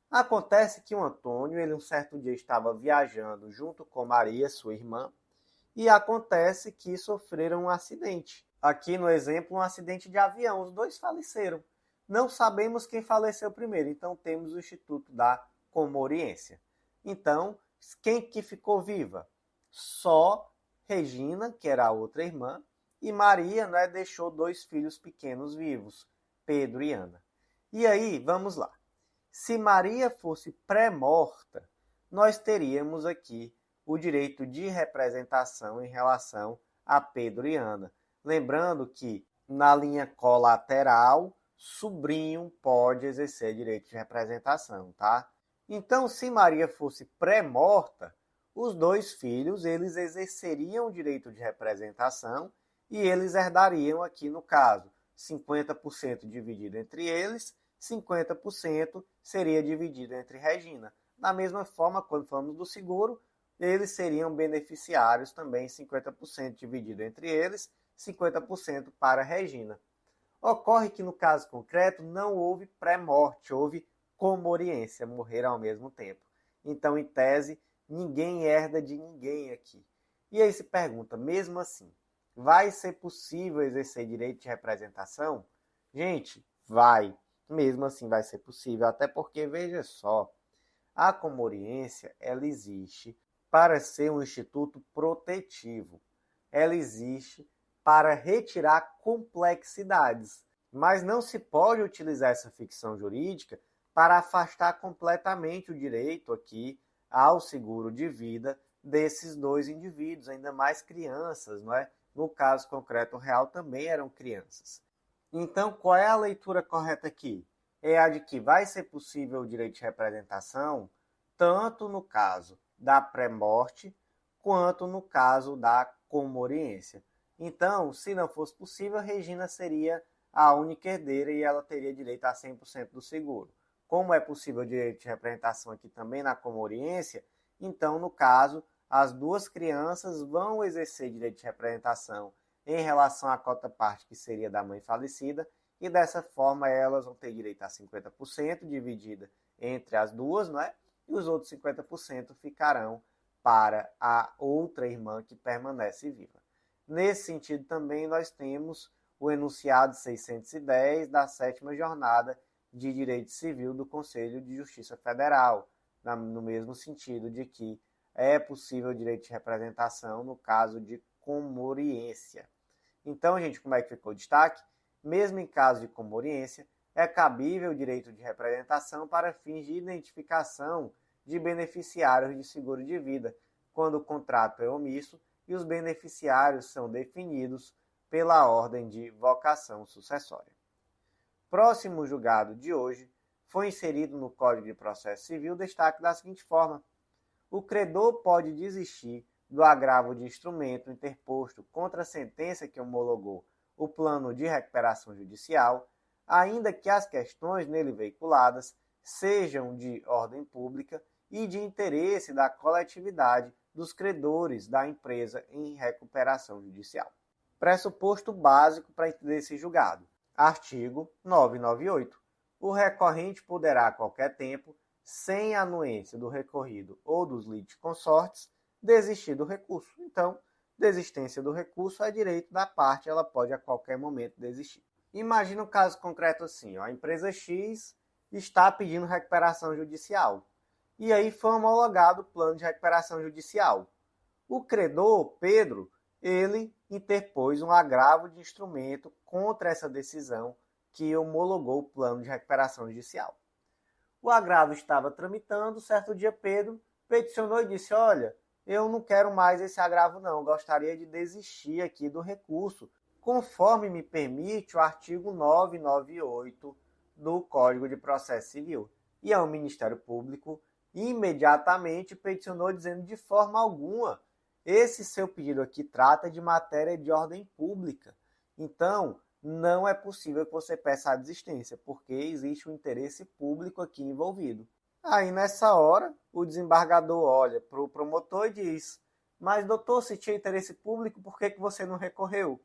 Acontece que o Antônio, ele um certo dia estava viajando junto com Maria, sua irmã, e acontece que sofreram um acidente. Aqui no exemplo, um acidente de avião, os dois faleceram. Não sabemos quem faleceu primeiro, então temos o Instituto da Comoriência. Então, quem que ficou viva? Só Regina, que era a outra irmã, e Maria deixou dois filhos pequenos vivos, Pedro e Ana. E aí, vamos lá. Se Maria fosse pré-morta, nós teríamos aqui o direito de representação em relação a Pedro e Ana. Lembrando que na linha colateral, sobrinho pode exercer direito de representação, tá? Então, se Maria fosse pré-morta, os dois filhos eles exerceriam o direito de representação e eles herdariam aqui no caso 50% dividido entre eles, 50% seria dividido entre Regina. Da mesma forma, quando falamos do seguro, eles seriam beneficiários também, 50% dividido entre eles, 50% para Regina. Ocorre que no caso concreto não houve pré-morte, houve comoriência, morreram ao mesmo tempo. Então, em tese, ninguém herda de ninguém aqui. E aí se pergunta, mesmo assim, vai ser possível exercer direito de representação? Gente, vai. Mesmo assim vai ser possível, até porque, veja só, a comoriência, ela existe para ser um instituto protetivo. Ela existe para retirar complexidades, mas não se pode utilizar essa ficção jurídica para afastar completamente o direito aqui ao seguro de vida desses dois indivíduos, ainda mais crianças, não é? No caso concreto, o real também eram crianças. Então, qual é a leitura correta aqui? É a de que vai ser possível o direito de representação tanto no caso da pré-morte quanto no caso da comoriência. Então, se não fosse possível, a Regina seria a única herdeira e ela teria direito a 100% do seguro. Como é possível o direito de representação aqui também na comoriência, então, no caso, as duas crianças vão exercer direito de representação em relação à cota-parte que seria da mãe falecida, e dessa forma elas vão ter direito a 50% dividida entre as duas, não é? E os outros 50% ficarão para a outra irmã que permanece viva. Nesse sentido também nós temos o enunciado 610 da 7ª Jornada de Direito Civil do Conselho de Justiça Federal, no mesmo sentido de que é possível o direito de representação no caso de comoriência. Então, gente, como é que ficou o destaque? Mesmo em caso de comoriência, é cabível o direito de representação para fins de identificação de beneficiários de seguro de vida, quando o contrato é omisso e os beneficiários são definidos pela ordem de vocação sucessória. Próximo julgado de hoje foi inserido no Código de Processo Civil destaque da seguinte forma: o credor pode desistir do agravo de instrumento interposto contra a sentença que homologou o plano de recuperação judicial, ainda que as questões nele veiculadas sejam de ordem pública e de interesse da coletividade dos credores da empresa em recuperação judicial. Pressuposto básico para entender esse julgado. Artigo 998. O recorrente poderá, a qualquer tempo, sem anuência do recorrido ou dos litisconsortes, desistir do recurso. Então, desistência do recurso é direito da parte, ela pode a qualquer momento desistir. Imagina um caso concreto assim, a empresa X está pedindo recuperação judicial. E aí foi homologado o plano de recuperação judicial. O credor, Pedro, ele interpôs um agravo de instrumento contra essa decisão que homologou o plano de recuperação judicial. O agravo estava tramitando, certo dia Pedro peticionou e disse: olha, eu não quero mais esse agravo não, gostaria de desistir aqui do recurso, conforme me permite o artigo 998 do Código de Processo Civil. E o Ministério Público imediatamente peticionou dizendo: de forma alguma, esse seu pedido aqui trata de matéria de ordem pública. Então, não é possível que você peça a desistência, porque existe um interesse público aqui envolvido. Aí, nessa hora, o desembargador olha para o promotor e diz: mas, doutor, se tinha interesse público, por que você não recorreu?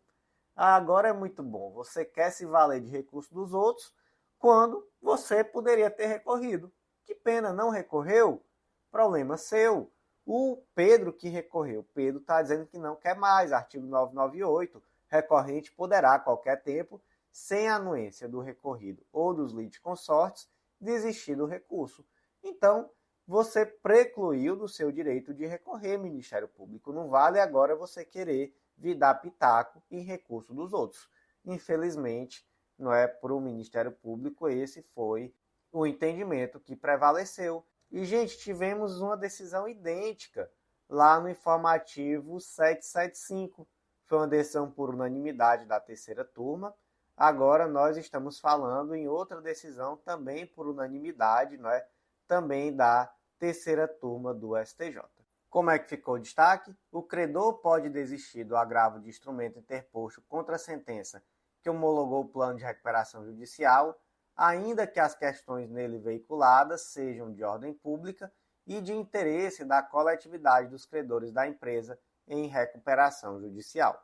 Agora é muito bom, você quer se valer de recurso dos outros quando você poderia ter recorrido. Que pena, não recorreu? Problema seu. O Pedro que recorreu, Pedro está dizendo que não quer mais, artigo 998, recorrente poderá a qualquer tempo, sem anuência do recorrido ou dos litisconsortes, desistir do recurso. Então, você precluiu do seu direito de recorrer, Ministério Público. Não vale agora você querer vir dar pitaco em recurso dos outros. Infelizmente, não é para o Ministério Público, esse foi o entendimento que prevaleceu. E, gente, tivemos uma decisão idêntica lá no informativo 775. Foi uma decisão por unanimidade da terceira turma. Agora nós estamos falando em outra decisão também por unanimidade, não é? Também da terceira turma do STJ. Como é que ficou o destaque? O credor pode desistir do agravo de instrumento interposto contra a sentença que homologou o plano de recuperação judicial, ainda que as questões nele veiculadas sejam de ordem pública e de interesse da coletividade dos credores da empresa em recuperação judicial.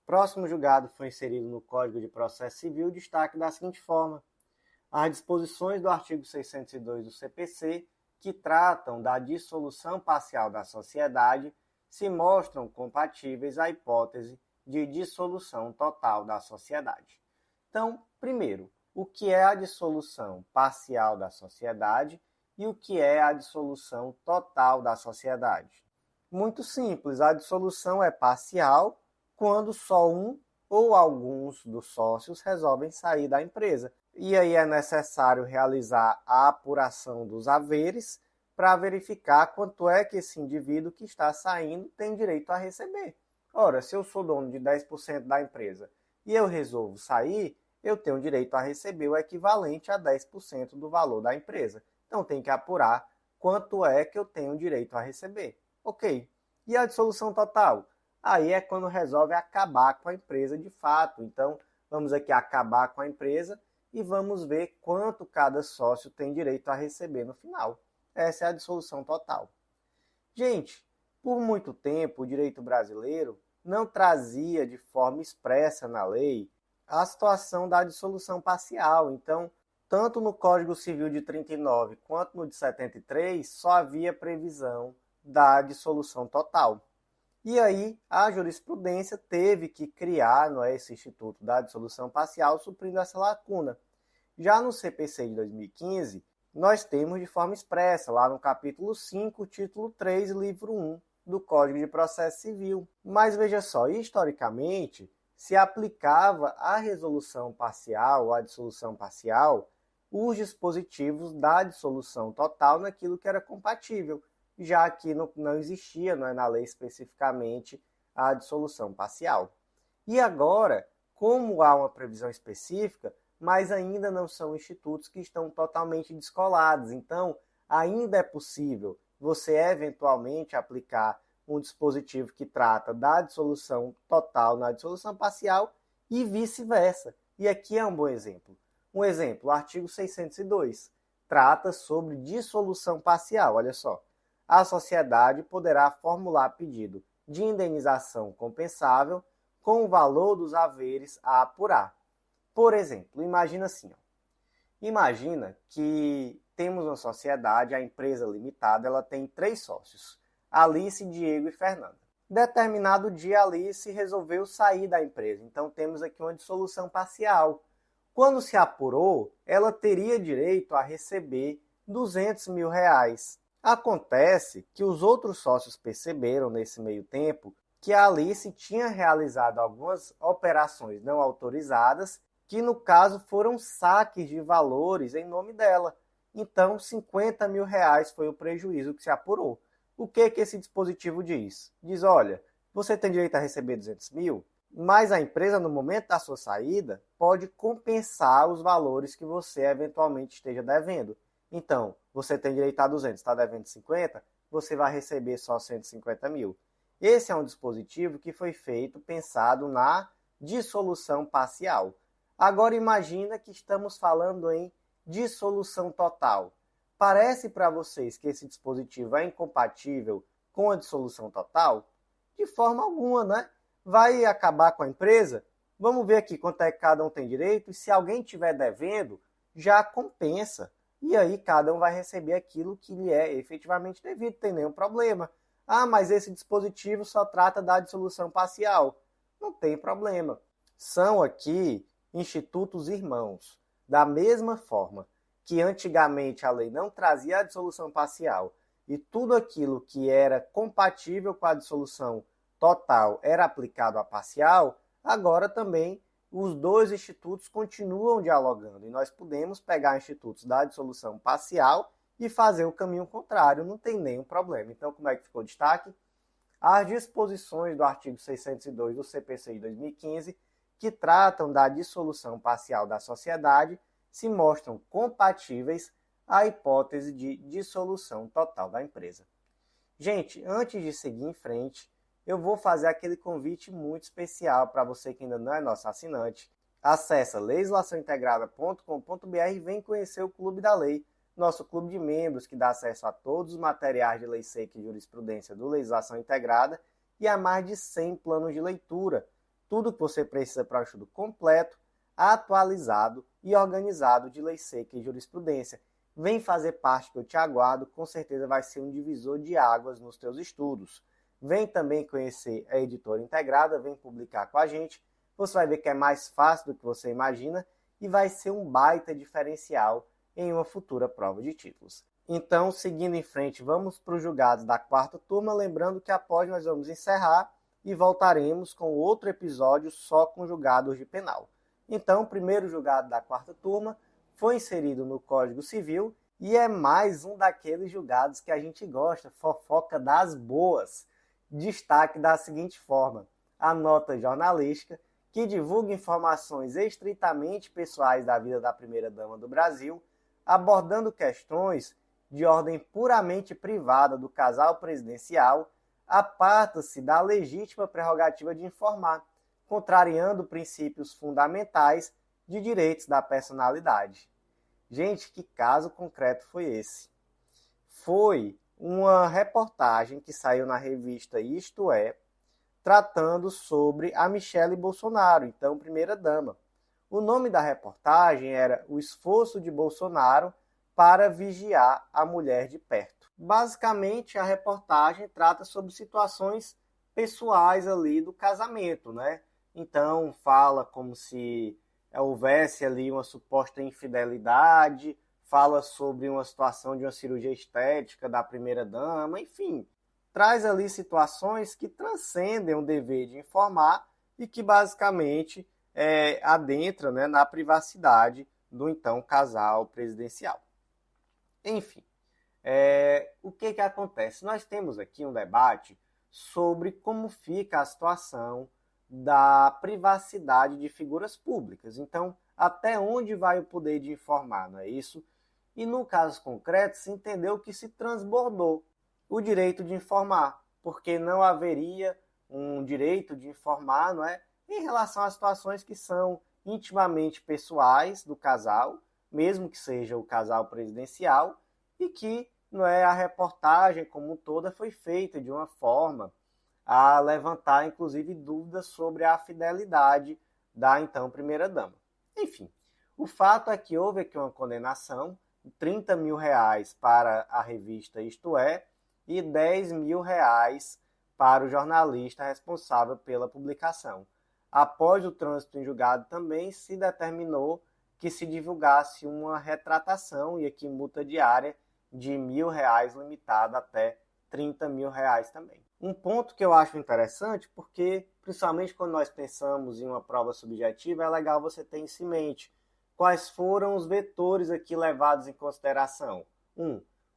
Próximo julgado foi inserido no Código de Processo Civil destaque da seguinte forma: as disposições do artigo 602 do CPC, que tratam da dissolução parcial da sociedade, se mostram compatíveis à hipótese de dissolução total da sociedade. Então, primeiro, o que é a dissolução parcial da sociedade e o que é a dissolução total da sociedade? Muito simples, a dissolução é parcial quando só um ou alguns dos sócios resolvem sair da empresa. E aí é necessário realizar a apuração dos haveres para verificar quanto é que esse indivíduo que está saindo tem direito a receber. Ora, se eu sou dono de 10% da empresa e eu resolvo sair, eu tenho direito a receber o equivalente a 10% do valor da empresa. Então tem que apurar quanto é que eu tenho direito a receber. Ok. E a dissolução total? Aí é quando resolve acabar com a empresa de fato. Então, vamos aqui acabar com a empresa e vamos ver quanto cada sócio tem direito a receber no final. Essa é a dissolução total. Gente, Por muito tempo, o direito brasileiro não trazia de forma expressa na lei a situação da dissolução parcial. Então, tanto no Código Civil de 39 quanto no de 73, só havia previsão da dissolução total. E aí, a jurisprudência teve que criar esse Instituto da Dissolução Parcial, suprindo essa lacuna. Já no CPC de 2015, nós temos de forma expressa, lá no capítulo 5, título 3, livro 1 do Código de Processo Civil. Mas veja só, historicamente, se aplicava à resolução parcial, à dissolução parcial, os dispositivos da dissolução total naquilo que era compatível, já que não existia na lei especificamente a dissolução parcial. E agora, como há uma previsão específica, mas ainda não são institutos que estão totalmente descolados. Então, ainda é possível você eventualmente aplicar um dispositivo que trata da dissolução total na dissolução parcial e vice-versa. E aqui é um bom exemplo. Um exemplo, o artigo 602, trata sobre dissolução parcial. Olha só, a sociedade poderá formular pedido de indenização compensável com o valor dos haveres a apurar. Por exemplo, imagina assim, imagina que temos uma sociedade, a empresa limitada, ela tem 3 sócios, Alice, Diego e Fernanda. Determinado dia, Alice resolveu sair da empresa, então temos aqui uma dissolução parcial. Quando se apurou, ela teria direito a receber R$200 mil. Acontece que os outros sócios perceberam nesse meio tempo que a Alice tinha realizado algumas operações não autorizadas, que no caso foram saques de valores em nome dela. Então, R$50 mil foi o prejuízo que se apurou. O que esse dispositivo diz? Diz, olha, você tem direito a receber 200 mil, mas a empresa, no momento da sua saída, pode compensar os valores que você eventualmente esteja devendo. Então, você tem direito a 200, está devendo 50, você vai receber só 150 mil. Esse é um dispositivo que foi feito, pensado na dissolução parcial. Agora imagina que estamos falando em dissolução total. Parece para vocês que esse dispositivo é incompatível com a dissolução total? De forma alguma, né? Vai acabar com a empresa? Vamos ver aqui quanto é que cada um tem direito e se alguém estiver devendo, já compensa. E aí cada um vai receber aquilo que lhe é efetivamente devido, não tem nenhum problema. Ah, mas esse dispositivo só trata da dissolução parcial. Não tem problema. São aqui institutos irmãos. Da mesma forma que antigamente a lei não trazia a dissolução parcial e tudo aquilo que era compatível com a dissolução total era aplicado à parcial, agora também os dois institutos continuam dialogando e nós podemos pegar institutos da dissolução parcial e fazer o caminho contrário, não tem nenhum problema. Então, como é que ficou o destaque? As disposições do artigo 602 do CPC de 2015, que tratam da dissolução parcial da sociedade, se mostram compatíveis à hipótese de dissolução total da empresa. Gente, antes de seguir em frente, eu vou fazer aquele convite muito especial para você que ainda não é nosso assinante. Acesse legislaçãointegrada.com.br e vem conhecer o Clube da Lei, nosso clube de membros que dá acesso a todos os materiais de lei seca e jurisprudência do Legislação Integrada e a mais de 100 planos de leitura. Tudo que você precisa para um estudo completo, atualizado e organizado de lei seca e jurisprudência. Vem fazer parte que eu te aguardo, com certeza vai ser um divisor de águas nos teus estudos. Vem também conhecer a Editora Integrada, vem publicar com a gente. Você vai ver que é mais fácil do que você imagina e vai ser um baita diferencial em uma futura prova de títulos. Então, seguindo em frente, vamos para os julgados da 4ª turma, lembrando que após nós vamos encerrar e voltaremos com outro episódio só com julgados de penal. Então, o primeiro julgado da 4ª turma foi inserido no Código Civil e é mais um daqueles julgados que a gente gosta, fofoca das boas. Destaque da seguinte forma: a nota jornalística, que divulga informações estritamente pessoais da vida da primeira-dama do Brasil, abordando questões de ordem puramente privada do casal presidencial, aparta-se da legítima prerrogativa de informar, contrariando princípios fundamentais de direitos da personalidade. Gente, que caso concreto foi esse? Foi uma reportagem que saiu na revista Isto É, tratando sobre a Michelle Bolsonaro, então primeira-dama. O nome da reportagem era O Esforço de Bolsonaro para Vigiar a Mulher de Perto. Basicamente, a reportagem trata sobre situações pessoais ali do casamento, né? Então, fala como se houvesse ali uma suposta infidelidade, fala sobre uma situação de uma cirurgia estética da primeira-dama, enfim, traz ali situações que transcendem o dever de informar e que basicamente adentra, né, na privacidade do então casal presidencial. Enfim, o que acontece? Nós temos aqui um debate sobre como fica a situação da privacidade de figuras públicas. Então, até onde vai o poder de informar, não é isso? E no caso concreto, se entendeu que se transbordou o direito de informar, porque não haveria um direito de informar, não é, em relação a situações que são intimamente pessoais do casal, mesmo que seja o casal presidencial, e que não é, a reportagem como toda foi feita de uma forma a levantar, inclusive, dúvidas sobre a fidelidade da então primeira-dama. Enfim, o fato é que houve aqui uma condenação, R$30 mil para a revista Isto É e R$10 mil para o jornalista responsável pela publicação. Após o trânsito em julgado também se determinou que se divulgasse uma retratação e aqui multa diária de R$1.000 limitada até R$30 mil também. Um ponto que eu acho interessante, porque principalmente quando nós pensamos em uma prova subjetiva, é legal você ter isso em mente. Quais foram os vetores aqui levados em consideração?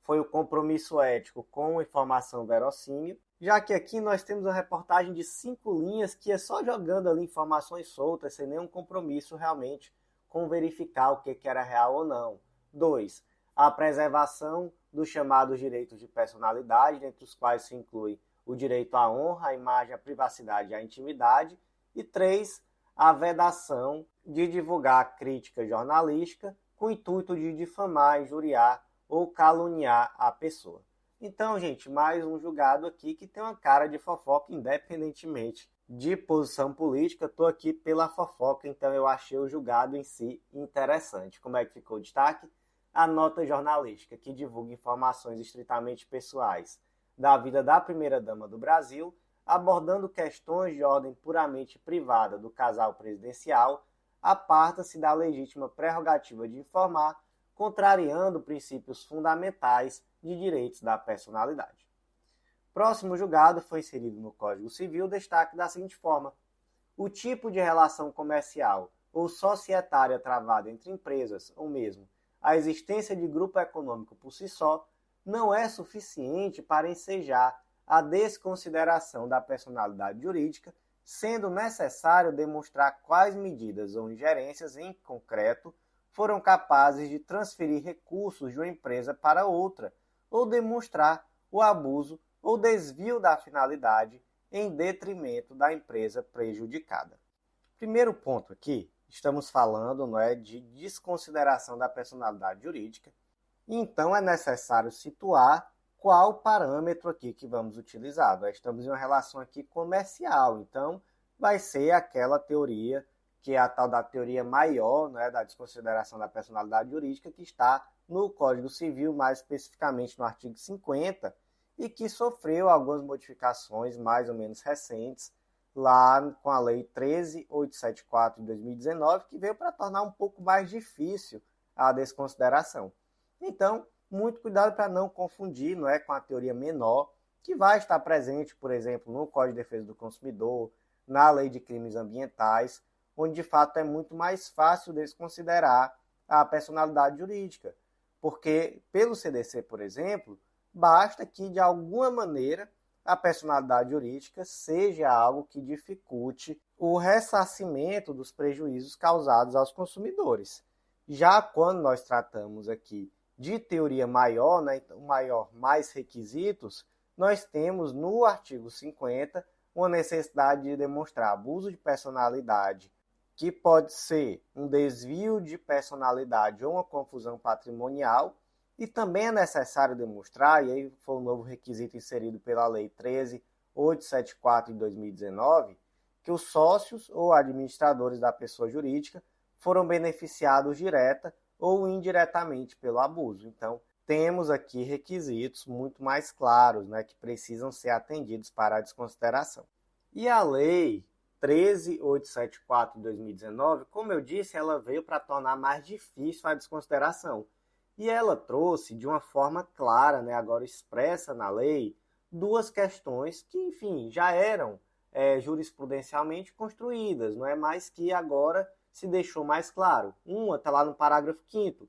Foi o compromisso ético com informação verossímil, já que aqui nós temos uma reportagem de 5 linhas que é só jogando ali informações soltas, sem nenhum compromisso realmente com verificar o que era real ou não. 2. A preservação dos chamados direitos de personalidade, entre os quais se inclui o direito à honra, à imagem, à privacidade e à intimidade. E 3. A vedação de divulgar crítica jornalística com o intuito de difamar, injuriar ou caluniar a pessoa. Então, gente, mais um julgado aqui que tem uma cara de fofoca, independentemente de posição política. Estou aqui pela fofoca, então eu achei o julgado em si interessante. Como é que ficou o destaque? A nota jornalística, que divulga informações estritamente pessoais da vida da primeira-dama do Brasil, abordando questões de ordem puramente privada do casal presidencial, aparta-se da legítima prerrogativa de informar, contrariando princípios fundamentais de direitos da personalidade. Próximo julgado foi inserido no Código Civil destaque da seguinte forma: o tipo de relação comercial ou societária travada entre empresas, ou mesmo a existência de grupo econômico por si só, não é suficiente para ensejar a desconsideração da personalidade jurídica, sendo necessário demonstrar quais medidas ou ingerências em concreto foram capazes de transferir recursos de uma empresa para outra, ou demonstrar o abuso ou desvio da finalidade em detrimento da empresa prejudicada. Primeiro ponto aqui, estamos falando, não é, de desconsideração da personalidade jurídica, então é necessário situar qual parâmetro aqui que vamos utilizar. Nós estamos em uma relação aqui comercial, então vai ser aquela teoria que é a tal da teoria maior, né, da desconsideração da personalidade jurídica, que está no Código Civil, mais especificamente no artigo 50, e que sofreu algumas modificações mais ou menos recentes, lá com a Lei 13.874 de 2019, que veio para tornar um pouco mais difícil a desconsideração. Então, muito cuidado para não confundir, não é, com a teoria menor, que vai estar presente, por exemplo, no Código de Defesa do Consumidor, na Lei de Crimes Ambientais, onde de fato é muito mais fácil desconsiderar a personalidade jurídica. Porque, pelo CDC, por exemplo, basta que, de alguma maneira, a personalidade jurídica seja algo que dificulte o ressarcimento dos prejuízos causados aos consumidores. Já quando nós tratamos aqui de teoria maior, né, maior mais requisitos, nós temos no artigo 50 uma necessidade de demonstrar abuso de personalidade, que pode ser um desvio de personalidade ou uma confusão patrimonial, E também é necessário demonstrar, e aí foi um novo requisito inserido pela Lei 13.874 de 2019, que os sócios ou administradores da pessoa jurídica foram beneficiados direta ou indiretamente pelo abuso. Então, temos aqui requisitos muito mais claros, né, que precisam ser atendidos para a desconsideração. E a Lei 13.874 de 2019, como eu disse, ela veio para tornar mais difícil a desconsideração. E ela trouxe, de uma forma clara, né, agora expressa na lei, duas questões que, enfim, já eram jurisprudencialmente construídas, não é mais que agora se deixou mais claro. Uma está lá no parágrafo 5º.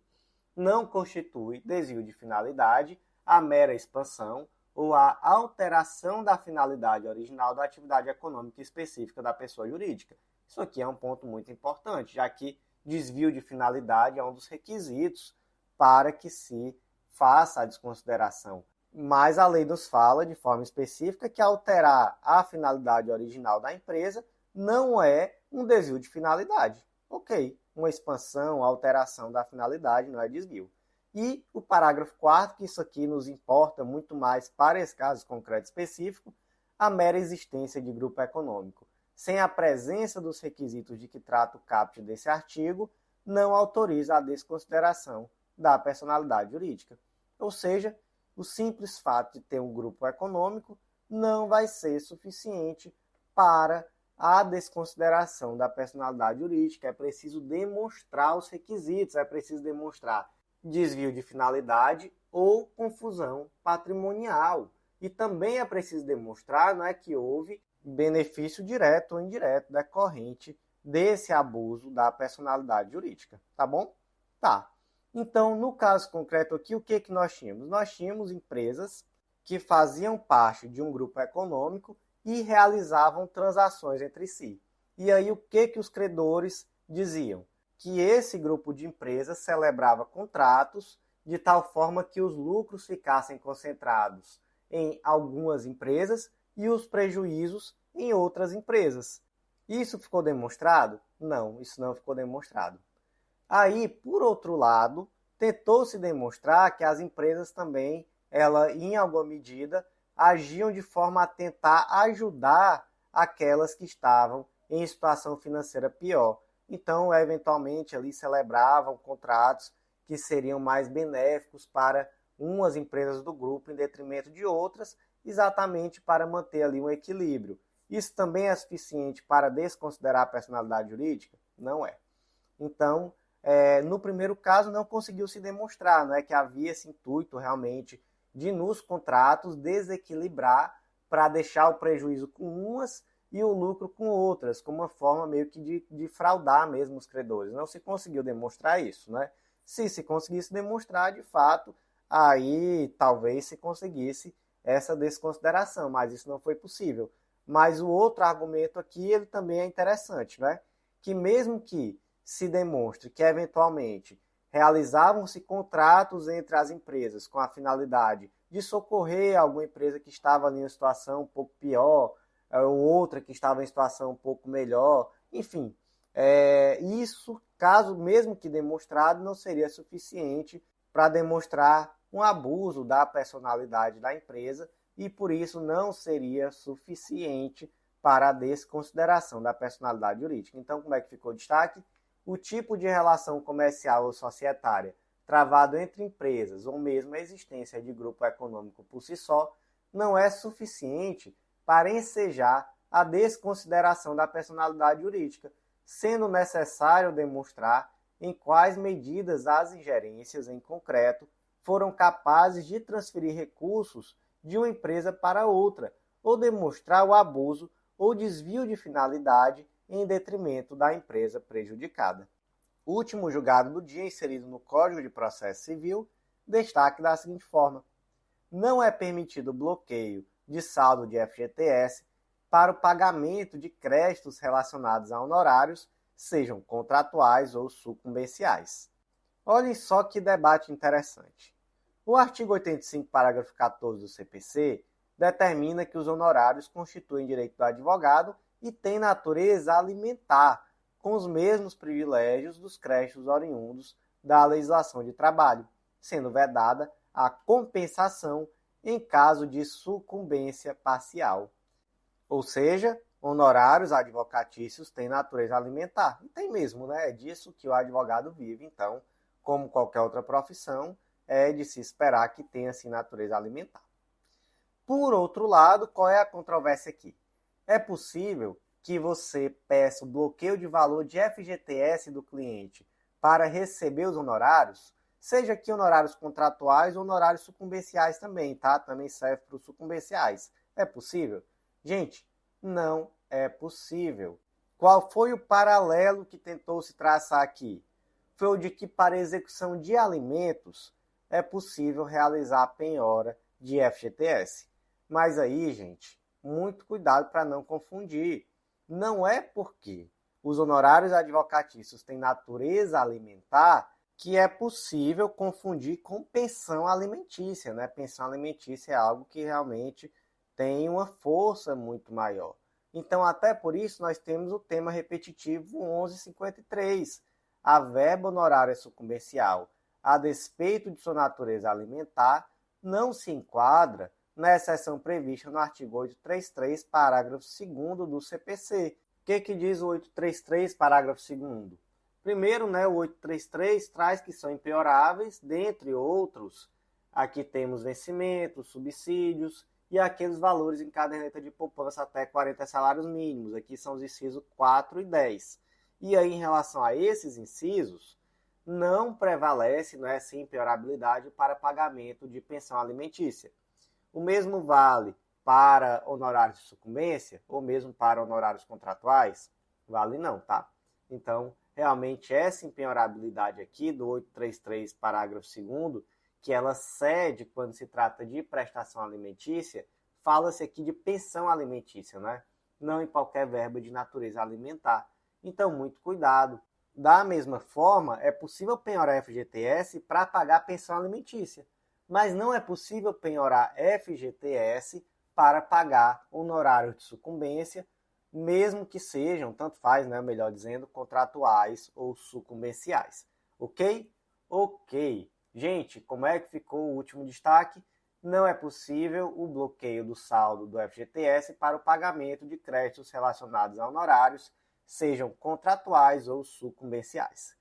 Não constitui desvio de finalidade a mera expansão ou a alteração da finalidade original da atividade econômica específica da pessoa jurídica. Isso aqui é um ponto muito importante, já que desvio de finalidade é um dos requisitos para que se faça a desconsideração. Mas a lei nos fala de forma específica que alterar a finalidade original da empresa não é um desvio de finalidade. Ok, uma expansão, alteração da finalidade não é desvio. E o parágrafo 4º, que isso aqui nos importa muito mais para esse caso concreto específico, a mera existência de grupo econômico, sem a presença dos requisitos de que trata o caput desse artigo, não autoriza a desconsideração da personalidade jurídica. Ou seja, o simples fato de ter um grupo econômico não vai ser suficiente para a desconsideração da personalidade jurídica. É preciso demonstrar os requisitos, é preciso demonstrar desvio de finalidade ou confusão patrimonial. E também é preciso demonstrar, não é, que houve benefício direto ou indireto decorrente desse abuso da personalidade jurídica. Tá bom? Tá. Então, no caso concreto aqui, o que nós tínhamos? Nós tínhamos empresas que faziam parte de um grupo econômico e realizavam transações entre si. E aí, o que os credores diziam? Que esse grupo de empresas celebrava contratos de tal forma que os lucros ficassem concentrados em algumas empresas e os prejuízos em outras empresas. Isso ficou demonstrado? Não, isso não ficou demonstrado. Aí, por outro lado, tentou-se demonstrar que as empresas também, em alguma medida, agiam de forma a tentar ajudar aquelas que estavam em situação financeira pior. Então, eventualmente, ali celebravam contratos que seriam mais benéficos para umas empresas do grupo em detrimento de outras, exatamente para manter ali um equilíbrio. Isso também é suficiente para desconsiderar a personalidade jurídica? Não é. Então, no primeiro caso, não conseguiu se demonstrar, não é, que havia esse intuito realmente de, nos contratos, desequilibrar para deixar o prejuízo com umas e o lucro com outras, como uma forma meio que de fraudar mesmo os credores. Não se conseguiu demonstrar isso, né? Se conseguisse demonstrar, de fato, aí talvez se conseguisse essa desconsideração, mas isso não foi possível. Mas o outro argumento aqui, ele também é interessante, né? Que mesmo que se demonstre que, eventualmente, realizavam-se contratos entre as empresas com a finalidade de socorrer alguma empresa que estava em uma situação um pouco pior, ou outra que estava em situação um pouco melhor, enfim, isso, caso mesmo que demonstrado, não seria suficiente para demonstrar um abuso da personalidade da empresa e, por isso, não seria suficiente para a desconsideração da personalidade jurídica. Então, como é que ficou o destaque? O tipo de relação comercial ou societária travado entre empresas ou mesmo a existência de grupo econômico por si só não é suficiente para ensejar a desconsideração da personalidade jurídica, sendo necessário demonstrar em quais medidas as ingerências em concreto foram capazes de transferir recursos de uma empresa para outra, ou demonstrar o abuso ou desvio de finalidade em detrimento da empresa prejudicada. O último julgado do dia, inserido no Código de Processo Civil, destaca da seguinte forma: não é permitido bloqueio de saldo de FGTS para o pagamento de créditos relacionados a honorários, sejam contratuais ou sucumbenciais. Olhem só que debate interessante. O artigo 85, parágrafo 14 do CPC, determina que os honorários constituem direito do advogado e têm natureza alimentar, com os mesmos privilégios dos créditos oriundos da legislação de trabalho. sendo vedada a compensação em caso de sucumbência parcial. Ou seja, honorários advocatícios têm natureza alimentar. E tem mesmo, né? É disso que o advogado vive. Então, como qualquer outra profissão, é de se esperar que tenha, assim, natureza alimentar. Por outro lado, qual é a controvérsia aqui? É possível que você peça o bloqueio de valor de FGTS do cliente para receber os honorários, seja aqui honorários contratuais ou honorários sucumbenciais também, tá? Também serve para os sucumbenciais. É possível? Gente, não é possível. Qual foi o paralelo que tentou se traçar aqui? Foi o de que para execução de alimentos é possível realizar a penhora de FGTS. Mas aí, gente, muito cuidado para não confundir. Não é porque os honorários advocatícios têm natureza alimentar que é possível confundir com pensão alimentícia, né? Pensão alimentícia é algo que realmente tem uma força muito maior. Então, até por isso, nós temos o tema repetitivo 1153. A verba honorária sucumbencial, a despeito de sua natureza alimentar, não se enquadra na exceção prevista no artigo 833, parágrafo 2º do CPC. O que diz o 833, parágrafo 2º? Primeiro, né, o 833 traz que são impenhoráveis, dentre outros, aqui temos vencimentos, subsídios e aqueles valores em caderneta de poupança até 40 salários mínimos. Aqui são os incisos 4 e 10. E aí, em relação a esses incisos, não prevalece, não é sim, impenhorabilidade para pagamento de pensão alimentícia. O mesmo vale para honorários de sucumbência ou mesmo para honorários contratuais? Vale não, tá? Então, realmente essa impenhorabilidade aqui do 833, parágrafo 2º, que ela cede quando se trata de prestação alimentícia, fala-se aqui de pensão alimentícia, né? Não em qualquer verba de natureza alimentar. Então, muito cuidado. Da mesma forma, é possível penhorar FGTS para pagar pensão alimentícia, mas não é possível penhorar FGTS para pagar honorários de sucumbência, mesmo que sejam, tanto faz, né, melhor dizendo, contratuais ou sucumbenciais. Ok? Ok. Gente, como é que ficou o último destaque? Não é possível o bloqueio do saldo do FGTS para o pagamento de créditos relacionados a honorários, sejam contratuais ou sucumbenciais.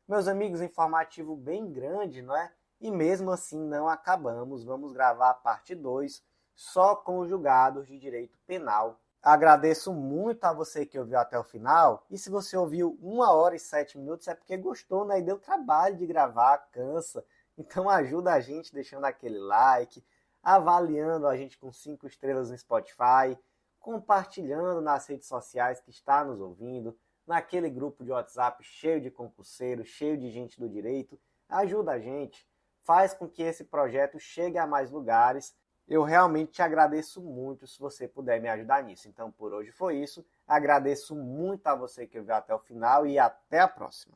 Meus amigos, informativo bem grande, não é? E mesmo assim não acabamos, vamos gravar a parte 2 só com os julgados de direito penal. Agradeço muito a você que ouviu até o final, e se você ouviu 1 hora e 7 minutos é porque gostou, né? E deu trabalho de gravar, cansa. Então ajuda a gente deixando aquele like, avaliando a gente com 5 estrelas no Spotify, compartilhando nas redes sociais que está nos ouvindo, naquele grupo de WhatsApp cheio de concurseiros, cheio de gente do direito. Ajuda a gente, faz com que esse projeto chegue a mais lugares. Eu realmente te agradeço muito se você puder me ajudar nisso. Então, por hoje foi isso. Agradeço muito a você que ouviu até o final e até a próxima.